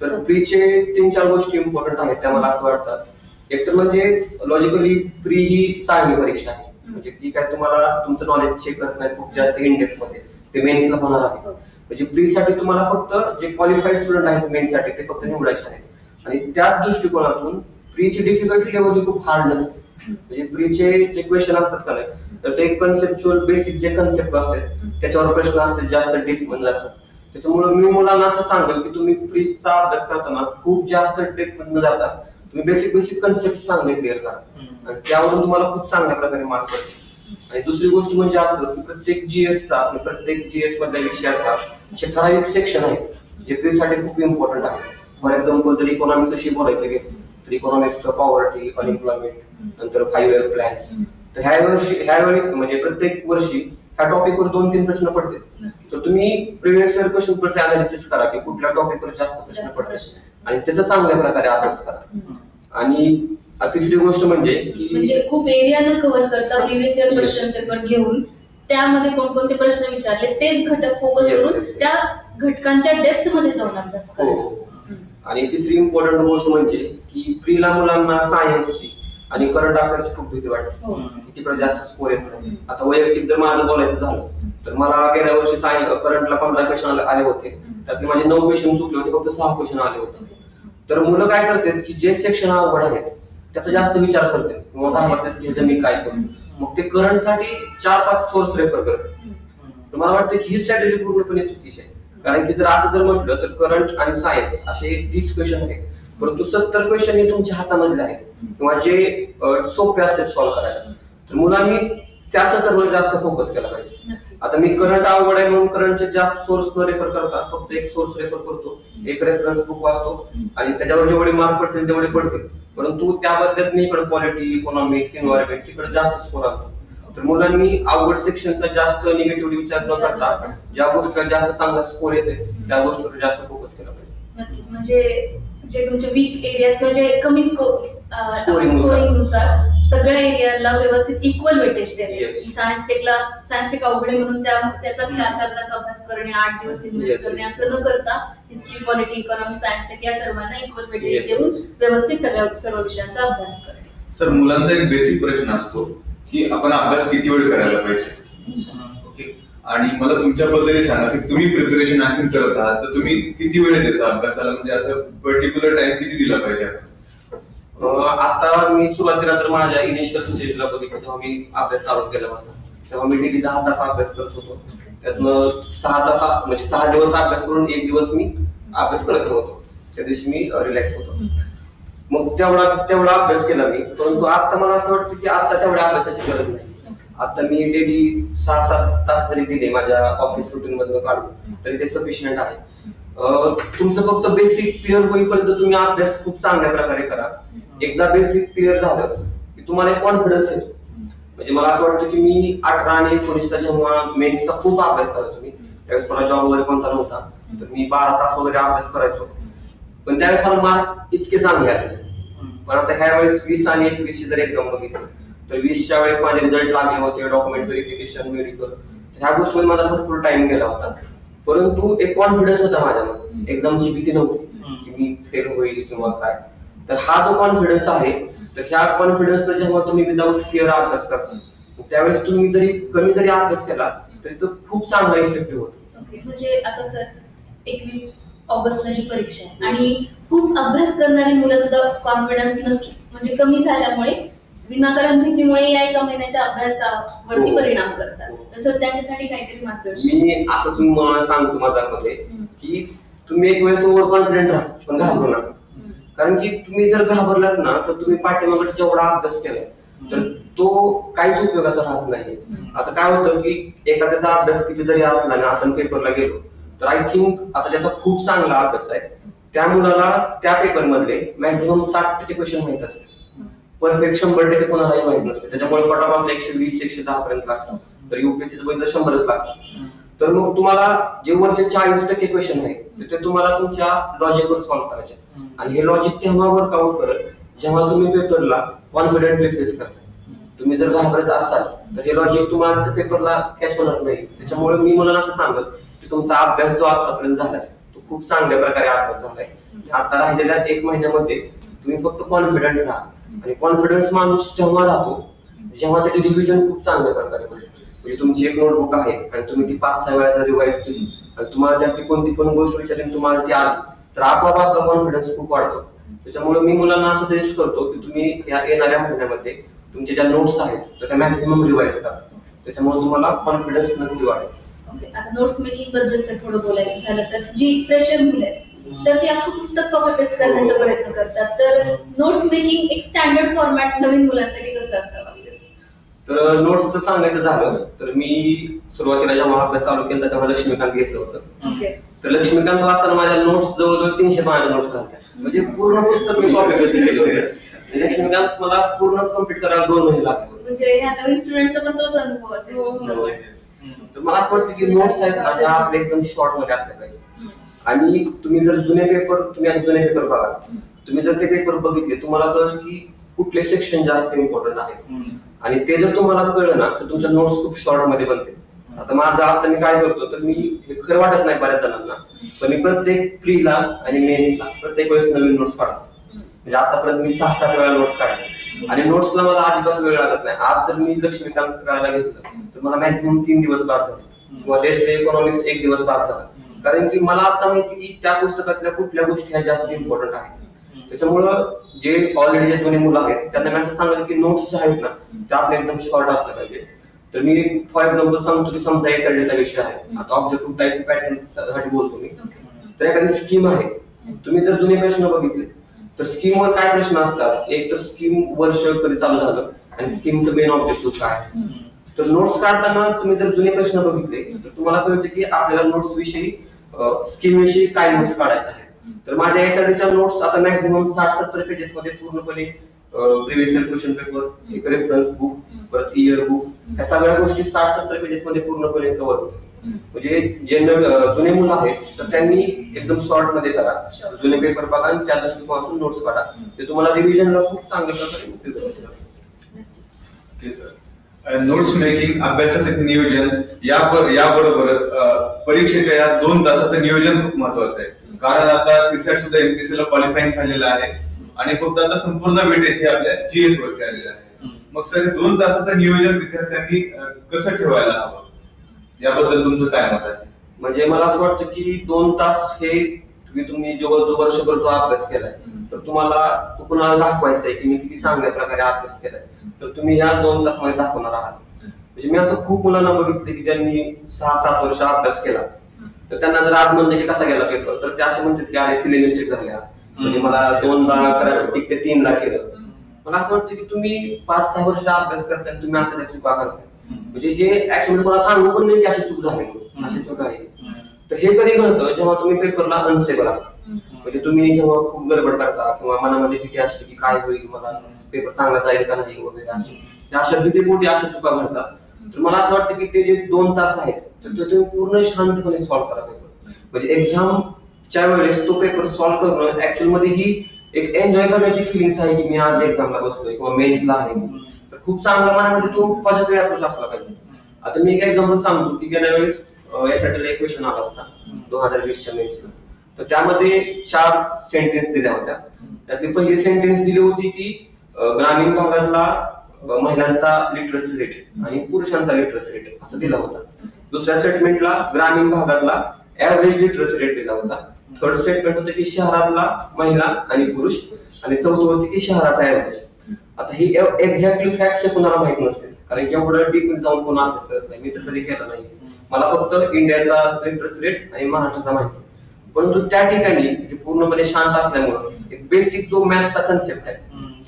S3: तर फ्रीचे 3-4 गोष्टी इम्पॉर्टंट आहेत त्या मला असं वाटतं एकतर म्हणजे लॉजिकली प्री ही चांगली परीक्षा आहे, म्हणजे ती काय तुम्हाला तुमचं नॉलेज चेक करत नाही खूप जास्त इन डेप्थ मध्ये, ते मेन्सला होणार आहे. म्हणजे प्री साठी तुम्हाला फक्त जे क्वालिफाईड स्टुडंट आहेत मेन साठी ते फक्त निवडायचे आहेत, आणि त्याच दृष्टिकोनातून प्रीची डिफिकल्टी लेवल खूप हार्ड नसते. म्हणजे प्रीचे जे क्वेश्चन असतात का नाही, तर ते कन्सेप्च्युअल बेसिक जे कन्सेप्ट असतात त्याच्यावर प्रश्न असतात, जास्त डीप मध्ये जातात. त्याच्यामुळे मी मुलांना असं सांगेल की तुम्ही प्रीचा अभ्यास करताना खूप जास्त डीप मध्ये न जाता तुम्ही बेसिक कन्सेप्ट चांगले क्लिअर करा, आणि त्यावरून तुम्हाला खूप चांगल्या प्रकारे मार्क पडतील. आणि दुसरी गोष्ट म्हणजे असं की प्रत्येक जीएस मधल्या विषयाचा जे ठराविक सेक्शन आहे जे प्री साठी खूप इम्पॉर्टंट आहे. फॉर एक्झाम्पल जर इकॉनॉमिक्स विषयी बोलायचं गेलं तर इकॉनॉमिक्सचं पॉवर्टी, अनएम्प्लॉयमेंट, नंतर 5 इयर प्लॅन्स. तर ह्यावेळी म्हणजे प्रत्येक वर्षी ह्या टॉपिकवर 2-3 प्रश्न पडते. तर तुम्ही previous year question paper analysis करा की कुठल्या टॉपिकवर जास्त प्रश्न पडतात आणि त्याचा चांगल्या प्रकारे अभ्यास करा. आणि तिसरी गोष्ट
S2: म्हणजे खूप एरिया न कव्हर करता प्रिव्हियस इयर क्वेश्चन पेपर घेऊन त्यामध्ये कोणकोणते प्रश्न विचारले तेच घटक फोकस करून त्या घटकांच्या डेप्थ मध्ये जाऊन अभ्यास करा.
S3: आणि तिसरी इम्पॉर्टंट गोष्ट म्हणजे की प्रीला मुलांना सायन्सची आणि करंट अफेअर्सची खूप भीती वाटते, तिकडे जास्त स्कोर येत नाही. आता वैयक्तिक जर माझं बोलायचं झालं तर मला गेल्या वर्षी करंटला 15 क्वेश्चन आले होते, त्यातले माझे 9 क्वेश्चन चुकले होते, फक्त 6 क्वेश्चन आले होते. तर मुलं काय करतात की जे सेक्शन अवघड आहेत त्याचा जास्त विचार करतात किंवा घाबरतात की ह्याचं मी काय करू, मग ते करंटसाठी 4-5 सोर्स रेफर करतात. तर मला वाटतं की ही स्ट्रॅटेजी पूर्णपणे चुकीची आहे, कारण की जर असं जर म्हटलं तर करंट आणि सायन्स असे 30 क्वेश्चन आहेत, परंतु 70 क्वेश्चन हे तुमच्या हातामधले आहेत किंवा जे सोपे असतात सॉल्व्ह करायला. तर मुलांनी त्या 70 वर जास्त फोकस केला पाहिजे. आता मी करंट अवघड आहे म्हणून करंटचे जास्त सोर्स न रेफर करता फक्त एक सोर्स रेफर करतो, एक रेफरन्स बुक वाचतो आणि त्याच्यावर जेवढे मार्क पडतील तेवढे पडतील, परंतु त्या बदल्यात मी इकडे पॉलिटी, इकॉनॉमिक्स, एन्व्हायरमेंट इकडे जास्त स्कोर आणतो. तर मुलांनी अवघड सेक्शनचा जास्त निगेटिव्ह विचार न करता ज्या गोष्टीला जास्त चांगला स्कोर येते त्या गोष्टीवर जास्त फोकस केला पाहिजे.
S2: नक्कीच. म्हणजे जे तुमचे वीक एरियाज किंवा जे कमी
S3: Scoring
S2: नुसार सगळ्या एरियाला व्यवस्थित इक्वल वेटेज द्यावे.
S3: Yes.
S2: सायन्स टेक अवघड आहे म्हणून त्याचा 4-4 तास अभ्यास करणे, 8 दिवस इन्व्हेस्ट
S3: Yes,
S2: करणे
S3: yes.
S2: असं न करता history, polity, economy, science tech या सर्वांना इक्वल वेटेज
S3: Yes.
S2: देऊन व्यवस्थित सर्व विषयांचा अभ्यास करणे.
S1: सर, मुलांचा एक बेसिक प्रश्न असतो की आपण अभ्यास किती वेळ करायला पाहिजे. ओके, आणि मला तुमच्या पद्धतीने सांगा की तुम्ही प्रिपरेशन आणखी करत आहात तर तुम्ही किती वेळ देता अभ्यासाला, म्हणजे असं पर्टिक्युलर टाइम किती दिला पाहिजे आपण?
S3: आता मी सुरुवातीला तर माझ्या इनिशियल स्टेजला बघितलं तेव्हा मी अभ्यास चालू केला होता, तेव्हा मी डेली 10 तास अभ्यास करत होतो. त्यातनं 6 तास म्हणजे 6 दिवस अभ्यास करून 1 दिवस मी अभ्यास करत होतो, त्या दिवशी मी रिलॅक्स होतो. मग तेवढा अभ्यास केला मी, परंतु आता मला असं वाटतं की आता तेवढ्या अभ्यासाची गरज नाही. आता मी डेली 6-7 तास जरी दिले माझ्या ऑफिस रुटीन मधून काढून तरी ते सफिशियंट आहे. तुमचं फक्त बेसिक क्लिअर होईपर्यंत तुम्ही अभ्यास खूप चांगल्या प्रकारे करा. एकदा बेसिक क्लिअर झालं की तुम्हाला एक कॉन्फिडन्स येतो. म्हणजे मला असं वाटतं की मी 18 आणि 19ला जेव्हा मेन्सचा खूप अभ्यास करायचो मी, त्यावेळेस मला जॉब वगैरे कोणता नव्हता, तर मी 12 तास वगैरे अभ्यास करायचो, पण त्यावेळेस मला मार्क इतके चांगले आले. पण आता ह्या वेळेस 20 आणि 21 जर एक्झाम बघितली तर 20च्या वेळेस माझे रिझल्ट लागले होते, डॉक्युमेंट व्हेरिफिकेशन, मेडिकल, ह्या गोष्टीमध्ये माझा भरपूर टाइम गेला होता. परंतु एक कॉन्फिडन्स होता माझ्यामध्ये, एक्झामची भीती नव्हती की मी फेल होईल किंवा काय. तर हा जो कॉन्फिडन्स आहे, तर ह्या कॉन्फिडन्सनं जेव्हा तुम्ही विदाउट फिअर अभ्यास करता त्यावेळेस तुम्ही जरी कमी जरी अभ्यास केला तरी तो खूप चांगला इफेक्टिव्ह होतो.
S2: म्हणजे आता सर 21 ऑगस्टला जी परीक्षा आहे आणि खूप अभ्यास करणारी मुलं सुद्धा कॉन्फिडन्स नसली म्हणजे कमी झाल्यामुळे विनाकारण भीतीमुळे या एका महिन्याच्या अभ्यासावरती परिणाम करतात, तसं त्यांच्यासाठी काहीतरी मार्गदर्शन.
S3: मी असं तुम्हाला सांगतो माझ्यामध्ये की तुम्ही एक वेळेस ओव्हर कॉन्फिडेंट राहा पण घाबरू नका, कारण की तुम्ही जर घाबरलात ना तर तुम्ही पाठीमागे जेवढा अभ्यास केलाय तर तो काहीच उपयोगाचा राहत नाही. आता काय होतं की एखाद्याचा अभ्यास किती जरी असला ना, आपण पेपरला गेलो तर आय थिंक आता ज्याचा खूप चांगला अभ्यास आहे त्या मुलाला त्या पेपर मधले मॅक्झिमम 60% क्वेश्चन माहित असते, परफेक्ट 100% कोणालाही माहित नसते. त्याच्यामुळे कटाप 120-110 पर्यंत लागतात, तर युपीएससीचं बघितलं 100च लागतात. तर मग तुम्हाला जे वरचे 40% क्वेश्चन आहेत ते तुम्हाला तुमच्या लॉजिकवर सॉल्व्ह करायचे, आणि हे लॉजिक तेव्हा वर्कआउट करत जेव्हा तुम्ही पेपरला कॉन्फिडेंटली फेस करता. तुम्ही जर घाबरत असाल तर हे लॉजिक तुम्हाला पेपरला कॅच होणार नाही. त्याच्यामुळे मी मुलांना असं सांगत की तुमचा अभ्यास जो आतापर्यंत झालाय तो खूप चांगल्या प्रकारे अभ्यास झालाय. आता राहिलेल्या 1 महिन्यामध्ये तुम्ही फक्त कॉन्फिडंट राहा. आणि कॉन्फिडन्स माणूस तेव्हा राहतो जेव्हा त्याची रिव्हिजन खूप चांगल्या प्रकारे होते. म्हणजे तुमची एक नोटबुक आहे आणि तुम्ही ती 5-6 वेळा जर रिवाइज केली आणि तुम्हाला त्यातली कोणती पण गोष्ट विचारली तुम्हाला ती आली तर आपोआप आपला कॉन्फिडन्स खूप वाढतो. त्याच्यामुळे मी मुलांना असं सजेस्ट करतो की तुम्ही या येणाऱ्या महिन्यामध्ये तुमच्या ज्या नोट्स आहेत तर त्या मॅक्सिमम रिवाइज करा. त्याच्यामुळे तुम्हाला कॉन्फिडन्स नक्की वाढेल.
S2: ओके, आता नोट्स मेकिंग बद्दल थोडं बोलायचं झालं तर जी फ्रेशर मुलं आहेत तर ती अख्खं पुस्तक कव्हर पेस्ट करण्याचा प्रयत्न करतात. तर नोट्स मेकिंग एक स्टँडर्ड फॉर्मॅट नवीन मुलांसाठी कसं असावं?
S3: तर नोट्सचं सांगायचं झालं तर मी सुरुवातीला जेव्हा अभ्यास चालू केला तेव्हा लक्ष्मीकांत घेतलं होतं.
S2: ओके.
S3: तर लक्ष्मीकांत वाचताना माझ्या नोट्स जवळजवळ 300 पानाच्या नोट्स झाल्या. म्हणजे पूर्ण पुस्तक मी कॉपी पेस्ट केलं होतं. लक्ष्मीकांत मला पूर्ण कम्प्लीट करायला 2 महिने लागले.
S2: म्हणजे ह्या नवीन स्टुडंटचा पण तोच अनुभव असेल.
S3: तर मला असं वाटतं की नोट्स आहेत ना त्या आपल्या एकदम शॉर्ट मध्ये असल्या पाहिजे. आणि तुम्ही जर जुने पेपर बघा, तुम्ही जर ते पेपर बघितले तुम्हाला कळेल की कुठले सेक्शन जास्त इम्पॉर्टंट आहेत. आणि ते जर तुम्हाला कळलं ना तर तुमच्या नोट्स खूप शॉर्ट मध्ये बनते. आता मी काय करतो तर मी हे खरं वाटत नाही बऱ्याच जणांना पण मी प्रत्येक प्रीला आणि मेन्सला प्रत्येक वेळेस नवीन नोट्स काढतो. म्हणजे आतापर्यंत मी 6-7 वेळा नोट्स काढले आणि नोट्सला मला अजिबात वेळ लागत नाही. आज जर मी लक्ष्मीकांत करायला घेतलं तर मला मॅक्सिमम 3 दिवस पास झाले किंवा देशले इकॉनॉमिक्स 1 दिवस पास झाला. कारण की मला आता माहिती की त्या पुस्तकातल्या कुठल्या गोष्टी ह्या जास्त इम्पॉर्टंट आहेत. त्याच्यामुळं जे ऑलरेडी जे जुने मुलं आहेत त्यांना मी असं सांगितलं की नोट्स जे आहेत ना ते आपले एकदम शॉर्ट असले पाहिजे. तर मी फॉर एक्झाम्पल सांगतो की समजा HRD विषय आहे. आता ऑब्जेक्टिव्ह टाइप पॅटर्न साठी बोलतो मी. तर एखादी स्कीम आहे, तुम्ही जर जुने प्रश्न बघितले तर स्कीमवर काय प्रश्न असतात. एक तर स्कीम वर्ष कधी चालू झालं आणि स्कीमचं मेन ऑब्जेक्टिव्ह काय. तर नोट्स काढताना तुम्ही जर जुने प्रश्न बघितले तर तुम्हाला कळतं की आपल्याला नोट्स विषयी स्कीम विषयी काय नोट्स काढायचे आहेत. तर माझ्या HRDच्या नोट्स आता मॅक्झिमम 60-70 पेजेस मध्ये पूर्णपणे प्रिव्हियस इयर क्वेश्चन पेपर, एक रेफरन्स बुक, परत इयर बुक, ह्या सगळ्या गोष्टी 60-70 पेजेस मध्ये पूर्णपणे कव्हर होतात. म्हणजे जे जुने मुलं आहेत तर त्यांनी एकदम शॉर्ट मध्ये करा, जुने पेपर बघा आणि त्या दृष्टिकोनातून नोट्स काढा. ते तुम्हाला रिव्हिजनला खूप चांगल्या प्रकारे उपयोगी
S1: होईल. नोट्स मेकिंग, अभ्यासाचं नियोजन याबरोबरच परीक्षेच्या या 2 तासाचं नियोजन खूप महत्वाचं आहे. कारण आता सीसॅट सुद्धा MPSC ला क्वालिफाईंग झालेलं आहे आणि फक्त आता संपूर्ण वेटेज हे आपल्या GS वरती आलेलं आहे. मग सर 2 तासाचं नियोजन विद्यार्थ्यांनी कसं ठेवायला हवं याबद्दल तुमचं काय मत आहे?
S3: म्हणजे मला असं वाटतं की 2 तास हे तुम्ही जो वर्षभर जो अभ्यास केलाय तर तुम्हाला कुणाला दाखवायचं आहे की मी किती चांगल्या प्रकारे अभ्यास केलाय तर तुम्ही या 2 तासामध्ये दाखवणार आहात. म्हणजे मी असं खूप मुलांना बघितलं की ज्यांनी 6-7 वर्ष अभ्यास केला तर त्यांना जर आज म्हणलं की कसा गेला पेपर तर ते असे म्हणतात की अरे सिले मिस्टेक झाल्या, म्हणजे मला 2ला करायचं ते 3ला केलं. मला असं वाटतं की तुम्ही 5-6 वर्ष अभ्यास करताय तुम्ही आता त्या चुका करताय. म्हणजे हे ऍक्च्युअली मला सांगू पण नाही की अशी चूक झाली अशी चूक आहे. तर हे कधी घडतं जेव्हा तुम्ही पेपरला अनस्टेबल असता. म्हणजे तुम्ही जेव्हा खूप गडबड करता किंवा मनामध्ये भीती असते की काय होईल, मला पेपर चांगला जाईल का नाही वगैरे अशा भीतीपोटी अशा चुका घडतात. तर मला असं वाटतं की ते जे 2 तास आहेत तर ते तुम्ही पूर्ण शांतपणे सॉल्व्ह करा पेपर. म्हणजे एक्झामच्या वेळेस तो पेपर सॉल्व्ह करणं ऍक्च्युअल मध्ये ही एक एन्जॉय करण्याची फिलिंग्स आहे की मी आज एक्झामला बसतोय किंवा मेन्सला आहे तर खूप चांगला मनामध्ये तो पॉझिटिव्ह अप्रोच असला पाहिजे. आता मी एक एक्झाम्पल सांगतो की गेल्या वेळेस यासाठी एक क्वेश्चन आला होता 2020च्या मेन्सला. तर त्यामध्ये 4 सेंटेन्स दिल्या होत्या. त्यातली पहिली सेंटेन्स दिली होती की ग्रामीण भागातला महिलांचा लिटरसी रेट आणि पुरुषांचा लिटरसी रेट असं दिला होता. दुसऱ्या स्टेटमेंटला ग्रामीण भागातला ऍव्हरेज लिटरसी रेट दिला होता. थर्ड स्टेटमेंट होतं की शहरातला महिला आणि पुरुष आणि चौथं होतं की शहराचा ऍव्हरेज. आता ही एक्झॅक्टली फॅक्ट कुणाला माहित नसते कारण की एवढं डीप जाऊन कोण अभ्यास करत नाही. मी तर कधी केला नाही. मला फक्त इंडियाचा लिटरसी रेट आणि महाराष्ट्राचा माहिती. परंतु त्या ठिकाणी पूर्णपणे शांत असल्यामुळे एक बेसिक जो मॅथचा कन्सेप्ट आहे,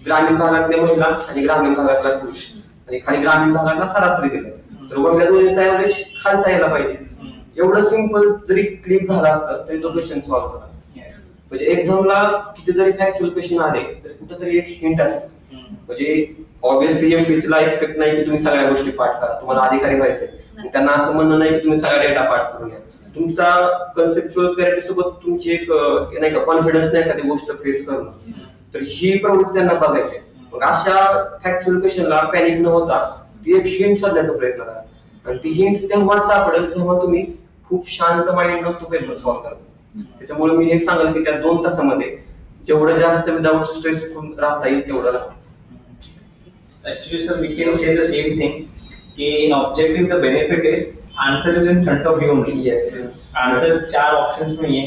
S3: ग्रामीण भागातल्या महिला आणि ग्रामीण भागातला पुरुष आणि खाली ग्रामीण भागातला सरासरी दिला तर वगैरे दोन्हीचा ऍव्हरेज खालचा यायला पाहिजे. एवढं सिंपल जरी क्लिक झाला असतं तरी तो क्वेश्चन सॉल्व्ह झाला असता. म्हणजे एक्झामला किती जरी फॅक्च्युअल क्वेश्चन आले तरी कुठेतरी एक हिंट असते. म्हणजे ऑब्व्हियसली MPSC ला एक्सपेक्ट नाही की तुम्ही सगळ्या गोष्टी पाठ करा, तुम्हाला अधिकारी व्हायचंय. त्यांना असं म्हणणं नाही की तुम्ही सगळा डेटा पाठ करून घ्या. तुमचा कन्सेप्च्युअल क्लॅरिटी सोबत तुमची एक नाही का कॉन्फिडन्स नाही एखादी गोष्ट फेस करणं तर ही प्रवृत्ती त्यांना बघायची. मग अशा फॅक्च्युअल क्वेश्चनला पॅनिक न होता ती एक हिंट शोधण्याचा प्रयत्न करा आणि ती हिंट तेव्हाच सापडेल जेव्हा तुम्ही खूप शांत माइंडनं तो पेपर सॉल्व्ह करा. त्याच्यामुळे मी हे सांगेल की त्या 2 तासामध्ये जेवढं जास्त विदाउट स्ट्रेस राहता येईल तेवढं राहा.
S4: Actually, sir, we can say the same thing. In objective, the benefit is answer is in front of you only.
S3: Yes.
S4: Answer चार options में है.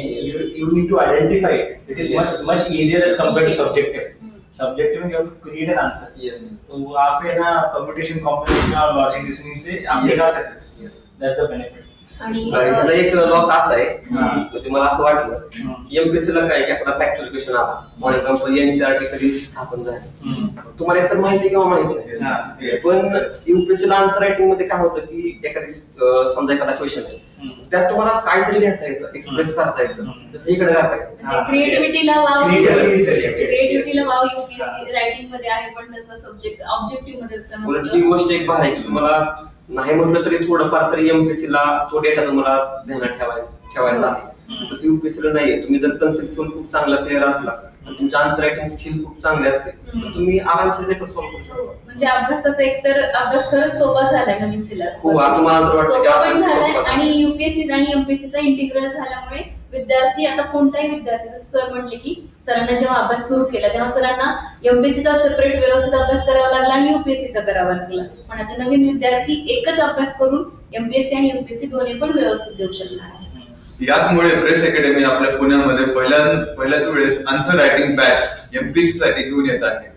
S4: You need to identify it. It is
S3: Yes.
S4: much easier as compared to subjective. Subjective में you have to create an answer.
S3: Yes.
S4: तो आप है ना permutation, combination और logic reasoning से आप
S3: Yes.
S4: निकाल सकते हैं.
S3: Yes.
S4: That's the benefit.
S2: आणि
S3: त्याचा एक लॉस असा आहे
S4: हा.
S3: म्हणजे मला असं वाटलं की MPSC ला काय की आपला फॅक्च्युअल क्वेश्चन आला फॉर एक्झाम्पल NCERT कधी स्थापन झाली तुम्हाला एकतर माहिती किंवा माहित
S4: हा,
S3: नाही
S4: yes.
S3: पण UPSC ला आन्सर रायटिंग मध्ये काय होतं की एखादी समजा एखादा क्वेश्चन आहे त्यात तुम्हाला काहीतरी लिहिता येतं एक्सप्रेस करता येतं जसं इकडे करता येतं
S2: म्हणजे क्रिएटिव्हिटीला वाव
S4: Creativity.
S2: क्रिएटिव्हिटीला वाव युपीएससी रायटिंग मध्ये आहे पण तसं सब्जेक्ट ऑब्जेक्टिव्ह मध्ये तसं
S3: उलट ही
S2: नसतं.
S3: गोष्ट एक भारी आहे की तुम्हाला नाही म्हटलं तरी थोडंफार तरी MPSC ला तो डेटा तुम्हाला ध्यानात ठेवायचा आहे तसं UPSC ला नाहीये तुम्ही जर कन्सेप्च्युअल खूप चांगला प्लेअर असला आणि तुमची आन्सर रायटिंग स्किल खूप चांगली असते तर तुम्ही आरामशीर पेपर सॉल्व्ह करू शकता.
S2: हो, म्हणजे अभ्यासाचा एकतर अभ्यास खरंच सोपा झालाय नवीन
S3: हो, असं मला तर वाटतं की
S2: सोपा पण
S3: अभ्यास
S2: झालाय
S3: सोपा
S2: आणि युपीएससी आणि एमपीएससीचा इंटिग्रल झाल्यामुळे विद्यार्थी आता कोणताही विद्यार्थी जसं सर म्हटले की सरांना जेव्हा अभ्यास सुरू केला तेव्हा सरांना एमपीएससीचा सेपरेट व्यवस्थित अभ्यास करावा लागला आणि युपीएससीचा करावा लागला पण आता नवीन विद्यार्थी एकच अभ्यास करून एमपीएससी आणि युपीएससी दोन्ही पण व्यवस्थित देऊ शकणार आहे.
S1: याचमुळे प्रेस अकॅडमी आपल्या पुण्यामध्ये पहिल्याच वेळेस आन्सर रायटिंग बॅच एमपीएससी साठी घेऊन येत आहे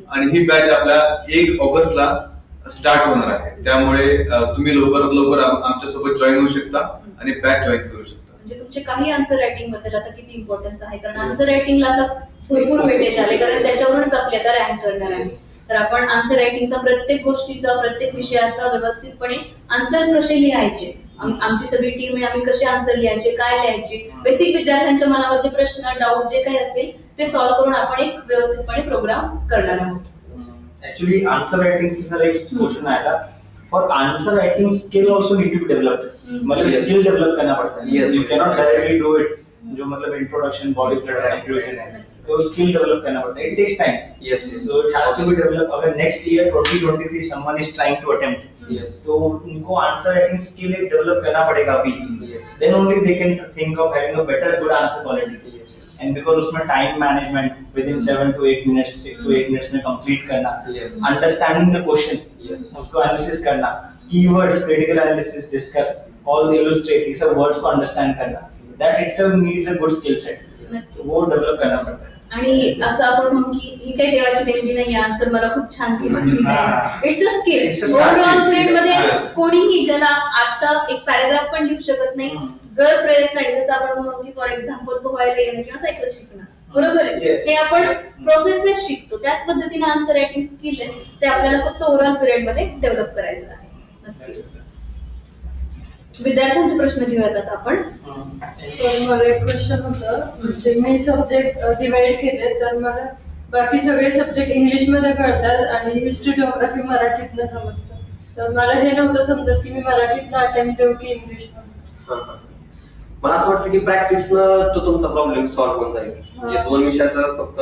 S1: आणि ही बॅच आपल्या 1 ऑगस्टला स्टार्ट होणार आहे त्यामुळे तुम्ही लवकरात लवकर आमच्यासोबत जॉईन होऊ शकता आणि बॅच जॉईन करू शकता.
S2: म्हणजे तुमचे काही आन्सर रायटिंग बद्दल आता किती इम्पॉर्टन्स आहे कारण आन्सर रायटिंगला आता भरपूर वेटेज आले कारण त्याच्यावरूनच आपली आता रँक करणार आहे तर आपण आन्सर रायटिंगचा प्रत्येक गोष्टीचा प्रत्येक विषयाचा व्यवस्थितपणे आन्सर्स कसे लिहायचे आमची सगळी टीम आहे आम्ही कसे आन्सर लिहायचे काय लिहायचे बेसिक विद्यार्थ्यांच्या मनामधले प्रश्न डाऊट जे काही असेल ते सॉल्व्ह करून आपण एक व्यवस्थितपणे प्रोग्राम करणार आहोत.
S4: Actually, answer writing से सर एक क्वेश्चन आया था. For answer writing skill also need to be developed. मतलब
S3: Yes.
S4: skill develop करना पड़ता है.
S3: Yes.
S4: You cannot directly do it. जो मतलब introduction, body fluid, inclusion है. तो skill develop करना पड़ता है. It takes time.
S3: Yes.
S4: So it has to be developed. अगर next year 2023 someone is trying to attempt,
S3: Yes.
S4: तो उनको answer writing skill एक develop करना पड़ेगा अभी.
S3: Yes.
S4: Then only they can think of having a better good answer quality.
S3: Yes.
S4: And because उसमें time management within 7 to 8 minutes, 6 to 8 minutes में complete करना,
S3: Yes.
S4: understanding the question,
S3: Yes.
S4: उसको analysis करना, keywords, critical analysis, discuss, all the illustrate, ये सब words को understand करना, that itself needs a good skill set. तो वो develop करना पड़ता है.
S2: आणि असं आपण म्हणू की ही काही देवाची देणगी नाही आन्सर मला खूप छान लिहिता
S4: हा.
S2: It's a skill
S4: It's a skill.
S2: Period मध्ये
S4: Yes.
S2: कोणीही ज्याला आता एक पॅराग्राफ पण लिहू शकत नाही जर प्रयत्न आहे जसं आपण म्हणू की फॉर एक्झाम्पल पोहायला येणं किंवा सायकल शिकणं बरोबर आहे
S4: Yes.
S2: हे आपण प्रोसेसनेच शिकतो त्याच पद्धतीने आन्सर रायटिंग स्किल आहे ते आपल्याला फक्त ओव्हरऑल पिरियड मध्ये डेव्हलप करायचं आहे. नक्कीच. विद्यार्थ्यांचे प्रश्न घेऊयात आता आपण.
S5: तर मला एक क्वेश्चन होतं म्हणजे मी सब्जेक्ट डिवाइड केले तर मला बाकी सगळे सब्जेक्ट इंग्लिश मध्ये कळतात आणि हिस्ट्री जिओग्राफी मराठीतनं समजतं तर मला हे नव्हतं समजत की मी मराठीतनं अटेम्प्ट देऊ की इंग्लिश मध्ये.
S3: मला असं वाटतं की प्रॅक्टिसनं तो तुमचा प्रॉब्लेम सॉल्व्ह होऊन जाईल म्हणजे 2 विषयाचा फक्त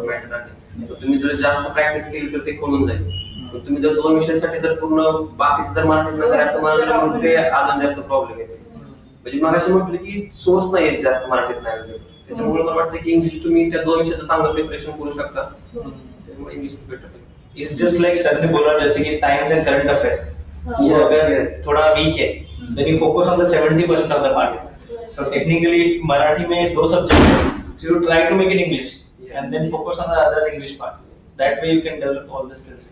S3: मॅटर आहे तर तुम्ही जर जास्त प्रॅक्टिस केली तर ते कळून जाईल पण तुम्ही जर 2 विषयासाठी जर पूर्ण बाकीचं जर मराठीतनं करायचं मला मग ते अजून जास्त प्रॉब्लेम येते म्हणजे मग असे म्हटलं की सोर्स नाही आहेत जास्त मराठीत नाही अवेलेबल त्याच्यामुळे मला वाटतं की इंग्लिश तुम्ही त्या 2 विषयाचं चांगलं प्रिपरेशन करू शकता त्यामुळे English better
S4: It's just like sir ने बोला जैसे कि science and current affairs. वो
S3: Yes,
S4: अगर
S3: yes.
S4: थोड़ा weak है, then you focus on the 70% of the part. So technically, if Marathi में 2 subjects हैं, so you try to make it English and then focus on the other English part. That way you can develop all the skills.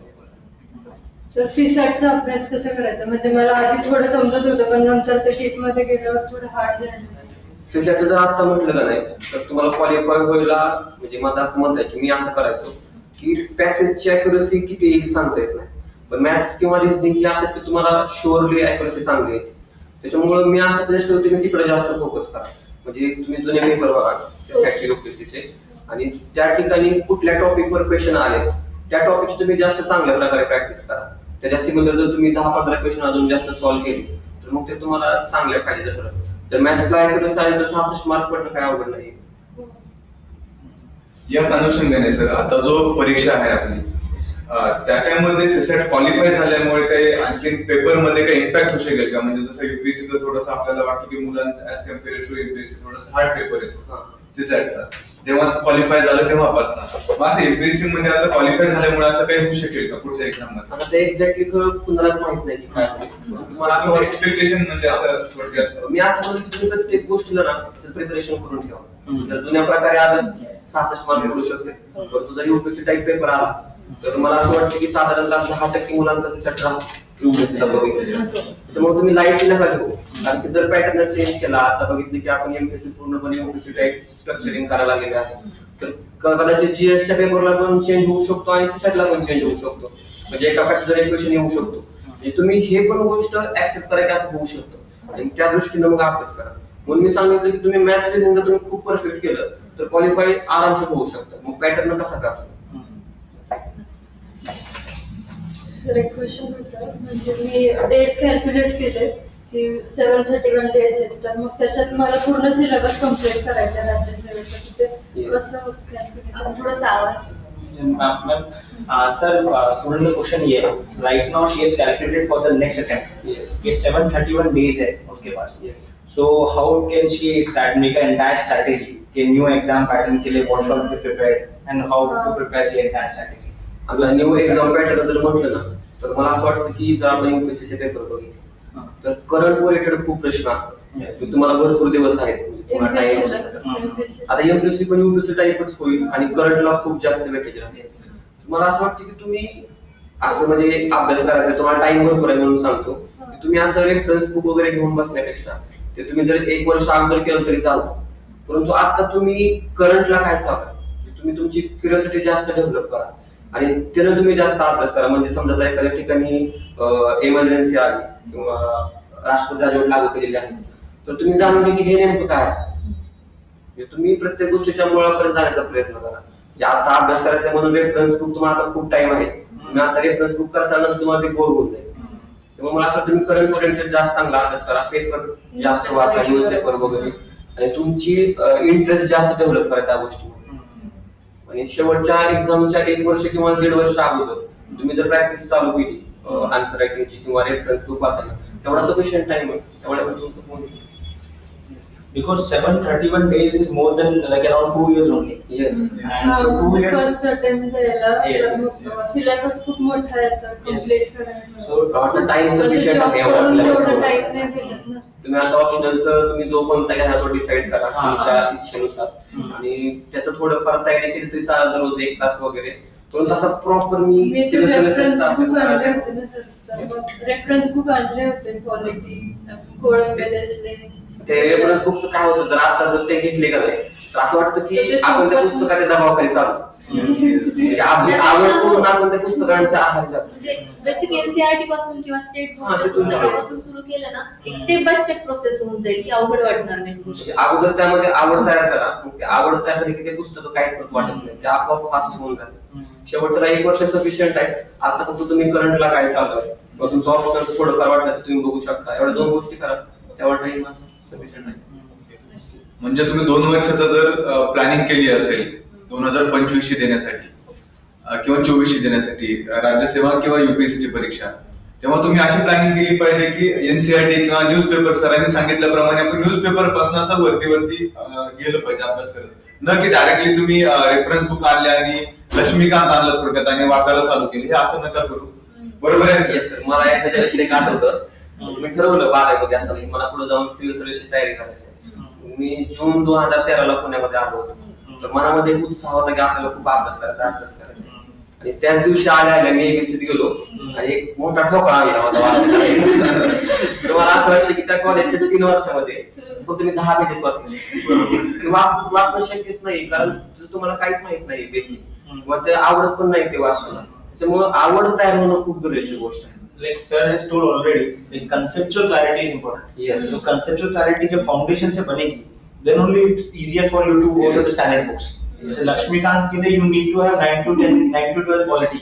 S5: Sir सीसॅटचा अभ्यास कसा करायचा म्हणजे मला आधी थोडं समजत होतं पण नंतर ते शीट मध्ये गेल्यावर थोडं हार्ड झालं.
S3: सीसॅटचं जर आता म्हटलं का नाही तर तुम्हाला क्वालिफाय व्हायला म्हणजे माझं असं मत आहे की मी असं करायचो की पॅसेजची अॅक्युरसी किती येईल सांगता येत नाही पण मॅथ्स किंवा रिझनिंग ही असं की तुम्हाला शुअरली अॅक्युरसी चांगली येते त्याच्यामुळे मी असं सजेस्ट करतो तुम्ही तिकडे जास्त फोकस करा म्हणजे तुम्ही जुने पेपर बघा सीसॅटचे युपीएससीचे आणि त्या ठिकाणी कुठल्या टॉपिकवर क्वेश्चन आले त्या टॉपिकची तुम्ही जास्त चांगल्या प्रकारे प्रॅक्टिस करा त्याच्या सिमिलर जर तुम्ही 10-15 क्वेश्चन अजून जास्त सॉल्व्ह केले तर मग ते तुम्हाला चांगल्या फायद्याचं ठरेल जर मॅथ्सला अॅक्युरसी आले तर 66 मार्क पडणं काय अवघड नाही.
S1: याच अनुषंगाने सर आता जो परीक्षा आहे आपली त्याच्यामध्ये सीसॅट क्वालिफाय झाल्यामुळे काही आणखी पेपर मध्ये काही इम्पॅक्ट होऊ शकेल का म्हणजे जसं युपीएससीचं थोडंसं आपल्याला वाटतं की मुलांचं ऍज कम्पेअर टू युपीएससी थोडंसं हार्ड पेपर आहे सीसॅटचा, जेव्हा क्वालिफाय झालं तेव्हापासून. मग असं एमपीएससी मध्ये आता क्वालिफाय झाल्यामुळे असं काही होऊ शकेल का पुढच्या एक्झाम मध्ये?
S3: आता ते एक्झॅक्टली कुणालाच माहित नाही की काय होईल. मला असं वाटतं
S1: एक्सपेक्टेशन म्हणजे असं थोडक्यात
S3: मी असं म्हणतो की तुम्ही प्रत्येक गोष्टीला ना प्रिपरेशन करून ठेवा. जर जुन्या प्रकारे आलं 66 मार्क मिळू शकते, परंतु जर युपीएससी टाईप पेपर आला तर मला असं वाटतं की साधारणतः 10% मुलांचा सीसॅट राहतो युपीएससीला बघितलं. त्यामुळे तुम्ही लाईट नका घेऊ, कारण की जर पॅटर्न चेंज केला, आता बघितलं की आपण एमपीएससी पूर्णपणे युपीएससी टाईप स्ट्रक्चरिंग करायला लागलेले आहे, तर कदाचित जीएसच्या पेपरला पण चेंज होऊ शकतो आणि सीसॅटला पण चेंज होऊ शकतो. म्हणजे एका जर इक्वेशन येऊ शकतो, म्हणजे तुम्ही हे पण गोष्ट ऍक्सेप्ट करा की असं होऊ शकतं आणि त्या दृष्टीने मग अभ्यास करा. म्हणून मी सांगितलं की तुम्ही मॅथ्स जर तुम्ही खूप परफेक्ट केलं तर क्वालिफाय आरामशीर होऊ शकतं. मग पॅटर्न कसा का असतो.
S5: सर एक क्वेश्चन होतं, म्हणजे मी डेज कॅल्क्युलेट केले की 731 डेज आहेत, तर मग त्याच्यात मला पूर्ण सिलेबस कम्प्लीट करायचा आहे राज्यसेवेचा, ते कसं कॅल्क्युलेट?
S2: थोडासा आवाज.
S4: Ma'am, sir, student का क्वेश्चन ये है, right now she has calculated for the next attempt.
S3: Yes.
S4: ये 731 days है उसके pass. So how can she start make an entire strategy K new exam pattern के लिए what should be prepared and how to prepare the entire strategy?
S3: आता न्यू एक्झाम पॅटर्न जर म्हटलं ना तर मला असं वाटतं की जर आपण युपीएससीचे पेपर बघितले तर करंट ओरिएंटेड खूप प्रश्न असतात.
S4: Yes.
S3: मी तुम्हाला भरपूर दिवस आहेत, तुम्हाला time आहे. आता एमपीएससी पण युपीएससी टाईपच होईल आणि करंटला खूप जास्त वेटेज राहते. मला असं वाटतं की तुम्ही असं म्हणजे अभ्यास करायचा, तुम्हाला टाइम भरपूर आहे म्हणून सांगतो की तुम्ही असं रेफरन्स बुक वगैरे घेऊन बसण्यापेक्षा ते तुम्ही जर 1 वर्ष अगोदर केलं तरी चालतं. परंतु आता तुम्ही करंटला काय चालू आहे, तुम्ही तुमची क्युरिओसिटी जास्त डेव्हलप करा आणि त्यानं तुम्ही जास्त अभ्यास करा. म्हणजे समजा जर एखाद्या ठिकाणी इमर्जन्सी आली किंवा राष्ट्रपती राजवट लागू केलेली आहे तर तुम्ही जाणून घ्या की हे नेमकं काय असतं. म्हणजे तुम्ही प्रत्येक गोष्टीच्या मुळापर्यंत जाण्याचा प्रयत्न करा. म्हणजे आता अभ्यास करायचा म्हणून रेफरन्स बुक तुम्हाला आता खूप टाइम आहे, तुम्ही आता रेफरन्स बुक करताना तुम्हाला ते बोर होऊन जाईल. त्यामुळे मला असं तुम्ही करंट ओरिएंटेड जास्त चांगला अभ्यास करा, पेपर जास्त वाचा, न्यूज पेपर वगैरे, आणि तुमची इंटरेस्ट जास्त डेव्हलप करा त्या गोष्टी. आणि शेवटच्या एक्झामच्या 1 वर्ष किंवा 1.5 वर्ष अगोदर तुम्ही जर प्रॅक्टिस चालू केली आन्सर रायटिंगची किंवा रेफरन्स बुक वाचायला, तेवढा सफिशियंट टाइम आहे, तेवढ्या पण तुमचं होऊन जाईल.
S4: Because 731 days is more than like around 2 years only.
S3: Yes.
S4: And so 2 years.
S5: First attempt द्यायला
S4: Yes.
S5: सिलेबस खूप मोठा आहे तर कम्प्लीट करायला.
S4: So
S3: आता टाइम सफिशियंट आहे एवढा
S5: एवढा
S3: syllabus.
S5: टाइम नाही भेटत ना.
S3: तुम्ही आता ऑप्शनलचं तुम्ही जो कोणता घ्या तो डिसाईड करा
S4: हा.
S3: तुमच्या इच्छेनुसार आणि त्याचं थोडंफार तयारी केली तरी चालेल, दररोज 1 तास वगैरे. परंतु असं प्रॉपर
S5: मी
S3: मी
S5: ते रेफरन्स बुक आणले
S3: syllabus
S5: होते ना सर, तर मग रेफरन्स बुक आणले होते पॉलिटी, कोळंबे देसले.
S3: ते रेफरन्स बुकचं काय होतं, जर आता जर ते घेतले का नाही तर असं वाटतं
S5: तर
S3: की
S5: ते
S3: आपण त्या
S5: सोबत-
S3: पुस्तकाच्या दबावाखाली चालतो. म्हणजे आपली आवड सोडून आपण त्या पुस्तकांच्या आहारी जातो.
S2: म्हणजे बेसिक एनसीईआरटी पासून किंवा स्टेट
S3: हा,
S2: बोर्डच्या
S3: ते तुमचं
S2: पुस्तकापासून सुरू केलं ना, एक स्टेप बाय स्टेप प्रोसेस होऊन जाईल की अवघड वाटणार नाही गोष्टी.
S3: म्हणजे अगोदर त्यामध्ये आवड तयार करा, मग ते आवड तयार झाली की ते पुस्तक काहीच वाटत नाही, ते आपोआप फास्ट होऊन जाते. शेवटचा 1 वर्ष सफिशियंट आहे. आता फक्त तुम्ही करंटला काय चालू आहे, मग तुमचं ऑप्शनल थोडंफार वाटलं तुम्ही बघू शकता. एवढ्या 2 गोष्टी करा, तेवढा टाइम सफिशियंट आहे.
S1: म्हणजे तुम्ही 2 वर्षाचं जर प्लॅनिंग केली असेल 2025 ची देण्यासाठी किंवा 24 ची देण्यासाठी राज्यसेवा किंवा युपीएससी ची परीक्षा, तेव्हा तुम्ही अशी प्लॅनिंग केली पाहिजे की एनसीईआरटी किंवा न्यूजपेपर सरांनी सांगितल्याप्रमाणे आपण न्यूजपेपर पासून असं वरती गेलं पाहिजे अभ्यास करत, न की डायरेक्टली तुम्ही रेफरन्स बुक आणले आणि लक्ष्मीकांत आणलं थोडक्यात आणि वाचायला चालू केले. हे असं नका करू, बरोबर आहे
S3: Yes, sir. मला एखाद्या वेळेस एक आठवतं, मी ठरवलं 12 मध्ये असताना की मला पुढे जाऊन सिव्हिल सर्व्हिसची तयारी करायची. मी जून 2013 ला पुण्यामध्ये आलो होतो, तर मनामध्ये एक उत्साह होता की आपल्याला खूप अभ्यास करायचा. आणि त्याच दिवशी आल्या मी एबीसीत गेलो आणि एक मोठा ठोकळा आणला मला तर मला असं वाटतं की त्या कॉलेजच्या 3 वर्षामध्ये फक्त मी 10 पेजेस वाचले. वाचणं शक्यच नाही, कारण तुम्हाला काहीच माहित नाही बेसिक, किंवा ते आवडत पण नाही ते वाचताना. त्याच्यामुळे आवड तयार होणं खूप गरजेची गोष्ट आहे.
S4: Like sir has told already, the conceptual clarity is important.
S3: Yes.
S4: So conceptual clarity जब foundation से बनेगी, then only it's easier for you to go to the standard books. जैसे लक्ष्मीकांत के लिए you need to have 9 to 10, 9 to 12 quality.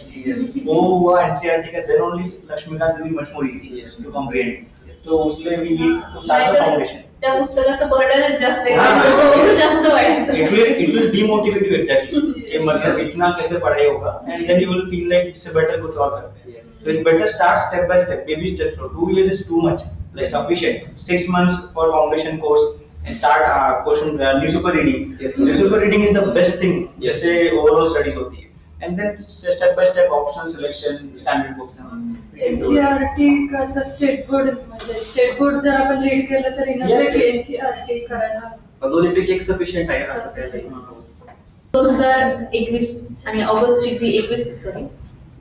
S4: वो हुआ NCERT का, then only Laxmikant will be much more easy to comprehend. तो उसलिए we need to start the foundation.
S2: त्या पुस्तकाचं बर्डनच जास्त आहे,
S4: हाँ,
S2: एवढं जास्त वाढतं.
S4: It will demotivate you exactly. कि मतलब इतना कैसे पढ़ाई होगा, and then you will feel like it's better कुछ और करते हैं. So it's better start step by step, baby steps. So 2 years is too much, like sufficient. 6 months for foundation course, and start question newspaper reading.
S3: Yes.
S4: Newspaper reading is the best thing.
S3: Yes.
S4: इससे overall studies होती है. And then step by step optional selection, standard books.
S5: NCERT का सर स्टेट बोर्ड म्हणजे स्टेट बोर्ड जर आपण रीड केलं तर
S4: Yes, yes.
S5: NCERT करायला
S3: पण दोन्हीपैकी एक सफिशियंट आहे असं काही नाही.
S2: 2021 आणि ऑगस्टची जी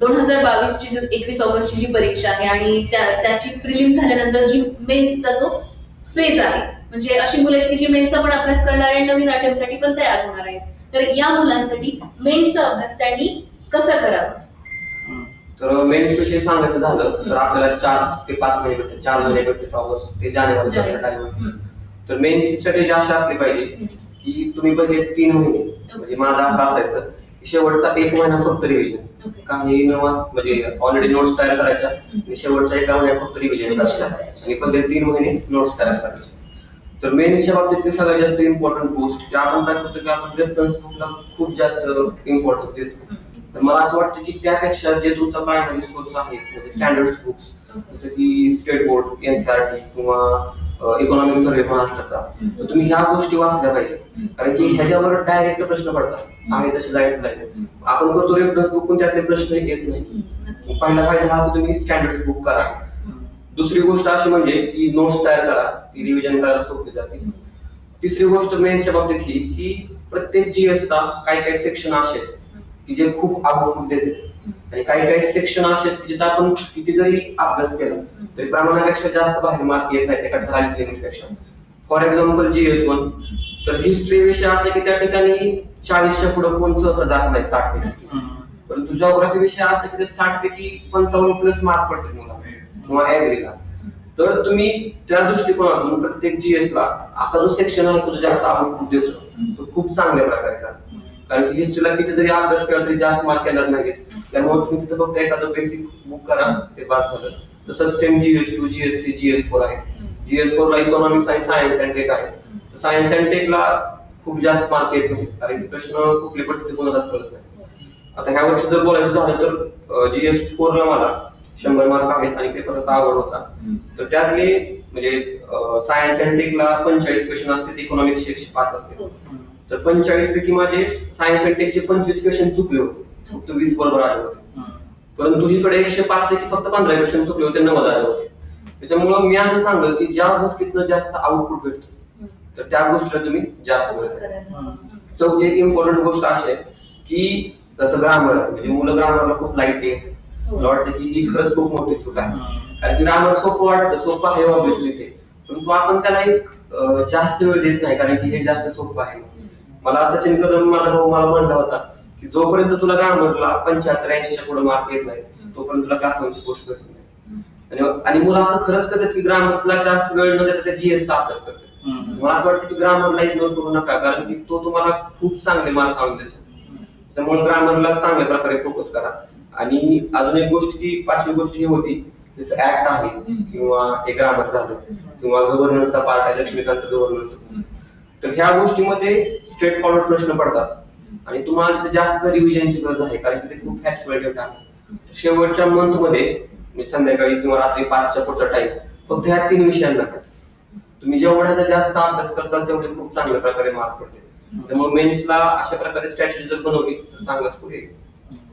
S2: 2022 ची 21 ऑगस्टची जी परीक्षा आहे आणि त्याची प्रिलिम झाल्यानंतर जी मेन्सचा जो फेज आहे, म्हणजे अशी मुलं आहेत की जी मेन्सचा पण अभ्यास करणार आहे, नवीन अटेम्प्ट साठी पण तयार होणार आहेत. तर या मुलांसाठी मेन्सचा अभ्यास त्यांनी कसा करावा?
S3: तर मेन्स विषयी सांगायचं झालं तर आपल्याला 4 ते 5 महिने भेटतात. 4 महिने भेटतात ऑगस्ट ते जानेवारीच्या टाइम. तर मेन्सची स्ट्रॅटेजी अशी असली पाहिजे की तुम्ही पहिले 3 महिने म्हणजे माझा असं असायचं की शेवटचा 1 महिना फक्त रिव्हिजन, काही म्हणजे ऑलरेडी नोट्स तयार करायच्या आणि शेवटच्या 1 महिन्यात फक्त रिव्हिजन करायचं आणि पहिले 3 महिने नोट्स तयार करायचे. तर मेन्सच्या बाबतीत ते सगळ्यात जास्त इम्पॉर्टंट गोष्ट आपण काय करतो की आपण रेफरन्स बुकला खूप जास्त इम्पॉर्टन्स देतो. तर मला असं वाटतं की त्यापेक्षा जे तुमचा प्रायमरी सोर्स आहे म्हणजे स्टँडर्ड बुक्स जसं की स्टेट बोर्ड, NCERT किंवा इकॉनॉमिक सर्वे महाराष्ट्राचा, तर तुम्ही ह्या गोष्टी वाचल्या पाहिजे. कारण की ह्याच्यावर डायरेक्ट प्रश्न पडतात आहे तसे जायचं नाही. आपण करतो रेफरन्स बुक पण त्यातले प्रश्न येत नाही. पहिला फायदा हा की तुम्ही स्टँडर्ड बुक करा. दुसरी गोष्ट अशी म्हणजे की नोट्स तयार करा, ती रिव्हिजन करायला सोपी जाते. तिसरी गोष्ट मेन्सच्या बाबतीत ही की प्रत्येक GS चा काही सेक्शन असे की जे खूप आउटपुट देते आणि काही सेक्शन असे की जिथे आपण किती जरी अभ्यास केला तरी प्रमाणापेक्षा जास्त बाहेर मार्क येत नाही एका ठराविक लिमिटपेक्षा. फॉर एक्झाम्पल GS1 तर हिस्ट्री विषय असे की त्या ठिकाणी 40च्या पुढे कोण सहसा जात नाही 60 पैकी. परंतु जिओग्राफी विषय असा की 60 पैकी 55 प्लस मार्क पडते मुलांना किंवा ऍग्रीला. तर तुम्ही त्या दृष्टिकोनातून प्रत्येक GS ला असा जो सेक्शन आहे तो जास्त आउटपुट देतो तो खूप चांगल्या प्रकारे करा. कारण की हिस्ट्रीला किती जरी अभ्यास केला तरी जास्त मार्क येणार नाहीत. त्यामुळे तुम्ही तिथे फक्त एखादं बेसिक बुक करा, ते पास झालं. तसंच सेम GS2, GS3, GS4 आहे. GS4 ला इकॉनॉमिक्स आणि सायन्स अँड टेक आहे. तर सायन्स अँड टेकला खूप जास्त मार्क येत नाहीत कारण की प्रश्न कुठले पडते कोणालाच कळत नाही. आता ह्या वर्षी जर बोलायचं झालं तर GS4 ला मला 100 मार्क आहेत आणि पेपर असा आवड होता. तर त्यातले म्हणजे सायन्स अँड टेकला 45 क्वेश्चन असतात, इकॉनॉमिक्स 105 असते. तर 45 पैकी माझे सायन्स अँड टेकचे 25 क्वेश्चन चुकले होते, फक्त 20 बरोबर आले होते. परंतु इकडे 105 पैकी फक्त 15 क्वेश्चन चुकले होते, 90 आले होते. त्याच्यामुळे मी असं सांगेल की ज्या गोष्टीतनं जास्त आउटपुट भेटतो तर त्या गोष्टीला तुम्ही जास्त वेळ द्या. चौथी एक इम्पॉर्टंट गोष्ट अशी आहे की जसं ग्रामर म्हणजे मुलं ग्रामरला खूप लाईट येत. मला वाटतं की ही खरंच खूप मोठी चूक आहे. कारण की ग्रामर सोपं वाटतं, सोपं आहे ऑब्विसली ते, परंतु आपण त्याला एक जास्त वेळ देत नाही कारण की हे जास्त सोपं आहे. मला सचिन कदम माझा भाऊ मला म्हणला होता की जोपर्यंत तुला ग्रामरला 75-80च्या पुढे मार्क येत नाही तोपर्यंत तुला क्लास 1ची पोस्ट भेटत नाही. आणि मुलं असं खरंच करतात की ग्रामरला जास्त वेळ न देता GS चा अभ्यास करतात. मला असं वाटतं की ग्रामरला इग्नोर करू नका कारण की तो तुम्हाला खूप चांगले मार्क आणून देतो. त्यामुळे ग्रामरला चांगल्या प्रकारे फोकस करा. आणि अजून एक गोष्ट की 5वी गोष्ट ही होती जसं ऍक्ट आहे किंवा एक ग्रामर झालं किंवा गव्हर्नन्सचा पार्ट आहे, लक्ष्मीकांतचं गव्हर्नन्स. तर ह्या गोष्टीमध्ये स्ट्रेट फॉरवर्ड प्रश्न पडतात आणि तुम्हाला तिथे जास्त रिव्हिजनची गरज आहे कारण की ते खूप फॅक्च्युअल डेटा आहे. शेवटच्या मंथ मध्ये संध्याकाळी किंवा रात्री 5च्या पुढचा टाइम फक्त ह्या 3 विषयांना तुम्ही जेवढ्या जास्त अभ्यास करताल तेवढे खूप चांगल्या प्रकारे मार्क पडते. त्यामुळे मेन्सला अशा प्रकारे स्ट्रॅटेजी जर बनवली तर चांगलाच पुढे येईल.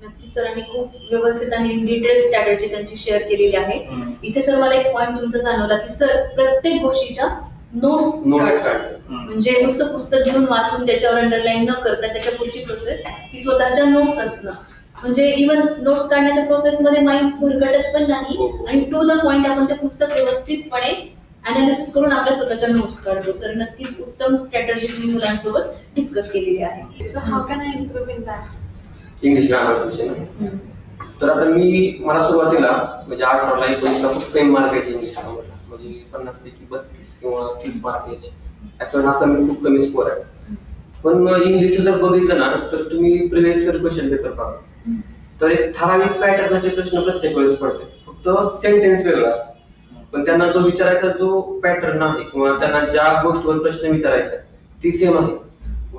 S2: नक्की सरांनी खूप व्यवस्थित आणि इन डिटेल स्ट्रॅटेजी त्यांची शेअर केलेली आहे. इथे सर मला एक पॉइंट तुमचा जाणवला की सर प्रत्येक गोष्टीच्या नोट्स म्हणजे नुसतं पुस्तक घेऊन वाचून त्याच्यावर अंडरलाईन न करता त्याच्या पुढची प्रोसेस ही स्वतःच्या नोट्स असणं, म्हणजे इव्हन नोट्स काढण्याच्या प्रोसेस मध्ये माइंड भरकटत पण नाही आणि टू द पॉइंट आपण ते पुस्तक व्यवस्थितपणे अनालिसिस करून आपल्या स्वतःच्या नोट्स काढतो. सर नक्कीच उत्तम स्ट्रॅटेजी तुम्ही मुलांसोबत डिस्कस केलेली आहे.
S5: So how can I improve in that?
S3: English grammar विषय. तर आता मला सुरुवातीला म्हणजे 18ला 19ला खूप कमी मार्क यायचे इंग्लिश ग्रामरला, म्हणजे 50 पैकी 32 किंवा 30 मार्क यायचे. ऍक्च्युअली हा खूप कमी स्कोर आहे. पण इंग्लिश जर बघितलं ना तर तुम्ही प्रिव्हियस इयर क्वेश्चन पेपर बघा तर एक ठराविक पॅटर्नचे प्रश्न प्रत्येक वेळेस पडते, फक्त सेंटेन्स वेगळा असतो पण त्यांना जो विचारायचा जो पॅटर्न आहे किंवा त्यांना ज्या गोष्टीवर प्रश्न विचारायचा ती सेम आहे.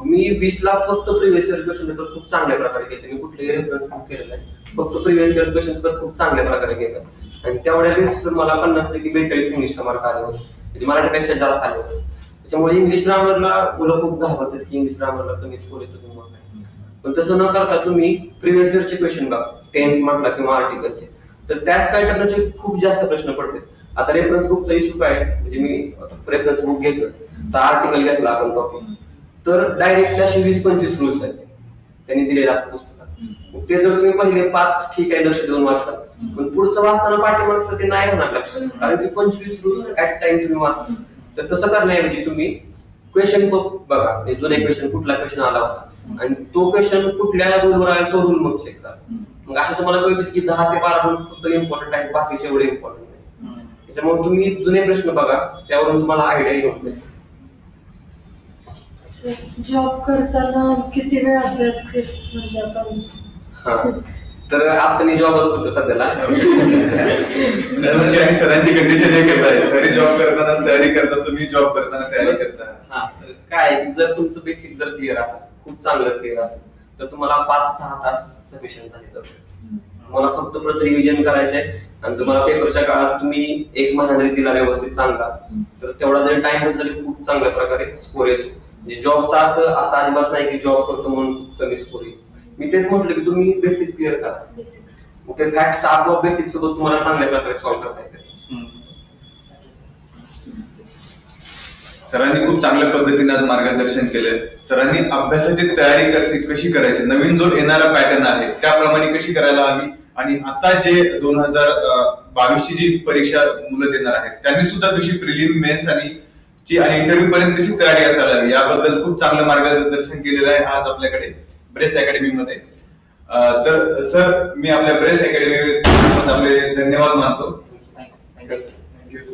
S3: मी 20ला फक्त प्रिव्हियस इयर क्वेश्चन पेपर खूप चांगल्या प्रकारे घेते. मी कुठलेही रेफरन्स बुक केलेला नाही, फक्त प्रिव्हियस इयर क्वेश्चन पेपर खूप चांगल्या प्रकारे घेतात आणि तेवढ्या वेळेस मला 50 पैकी 42 इंग्लिशला मार्क आले होते, म्हणजे मराठीपेक्षा जास्त आले होते. त्यामुळे इंग्लिश ग्रामरला मुलं खूप घाबरतात की इंग्लिश ग्रामरला कमी स्कोर येतो किंवा काय. पण तसं न करता तुम्ही प्रिव्हियस इयरचे क्वेश्चन बघा, टेन्स म्हटला किंवा आर्टिकलचे, तर त्याच पॅटर्नचे खूप जास्त प्रश्न पडतात. आता रेफरन्स बुकचा इश्यू काय आहे, म्हणजे मी रेफरन्स बुक घेतलं तर आर्टिकल घेतला आपण टॉपिक, तर डायरेक्ट असे 20-25 रूल्स आहेत त्यांनी दिलेले असं पुस्तकात. ते जर तुम्ही पहिले 5 ठीक आहे लक्ष देऊन वाचा, पण पुढचं वाचताना पाठीमागचं ते नाही होणार लक्षात, कारण की 25 रूल्स ऍट टाइम तुम्ही वाचता. तर तसं करण्याऐवजी तुम्ही क्वेश्चन बघा, म्हणजे जुने क्वेश्चन कुठला क्वेश्चन आला होता आणि तो क्वेश्चन कुठल्या रूलवर आला तो रूल मग चेक करा. मग असं तुम्हाला कळतं की 10 ते 12 रूल फक्त इम्पॉर्टंट आहेत, बाकीचे एवढे इम्पॉर्टंट नाही. त्याच्यामुळे तुम्ही जुने प्रश्न बघा, त्यावरून तुम्हाला आयडिया येऊन
S5: जॉब करताना किती वेळ अभ्यास म्हणजे आपण
S3: हा. तर आता मी जॉबच करतो सध्याला.
S1: तुमची आणि सरांची कंडिशन एकच आहे, सरी जॉब करताना तयारी करता, तुम्ही जॉब करताना तयारी करता.
S3: हा, तर काय आहे की जर तुमचं बेसिक जर क्लिअर असेल, खूप चांगलं क्लिअर असेल, तर तुम्हाला 5-6 तास सफिशियंट झाले. तर तुम्हाला फक्त परत रिव्हिजन करायचंय आणि तुम्हाला पेपरच्या काळात तुम्ही 1 महिना जरी दिला व्यवस्थित चांगला, तर तेवढा जरी टाइम तरी खूप चांगल्या प्रकारे स्कोर येतो. म्हणजे जॉबचा असं अजिबात नाही की जॉब करतो म्हणून कमी स्कोर येईल. मी तेच म्हटलं की तुम्ही बेसिक क्लिअर करा,
S2: बेसिक्स.
S3: ते फॅक्ट्स आपोआप बेसिक सोबत तुम्हाला चांगल्या प्रकारे सॉल्व्ह करता येते.
S1: सरांनी खूप चांगल्या पद्धतीने आज मार्गदर्शन केलं. सरांनी अभ्यासाची तयारी कशी करायची, नवीन जो येणारा पॅटर्न आहे त्याप्रमाणे कशी करायला हवी, आणि आता जे 2022 ची जी परीक्षा मुलं देणार आहेत त्यांनी सुद्धा कशी प्रिलिम, मेन्स आणि इंटरव्ह्यू पर्यंत कशी तयारी असायला हवी याबद्दल खूप चांगलं मार्गदर्शन केलेलं आहे आज आपल्याकडे ब्रेस अकॅडमी मध्ये. तर सर, मी आपल्या ब्रेस अकॅडमी आपले धन्यवाद मानतो.
S4: Thank you.
S1: Thank you sir.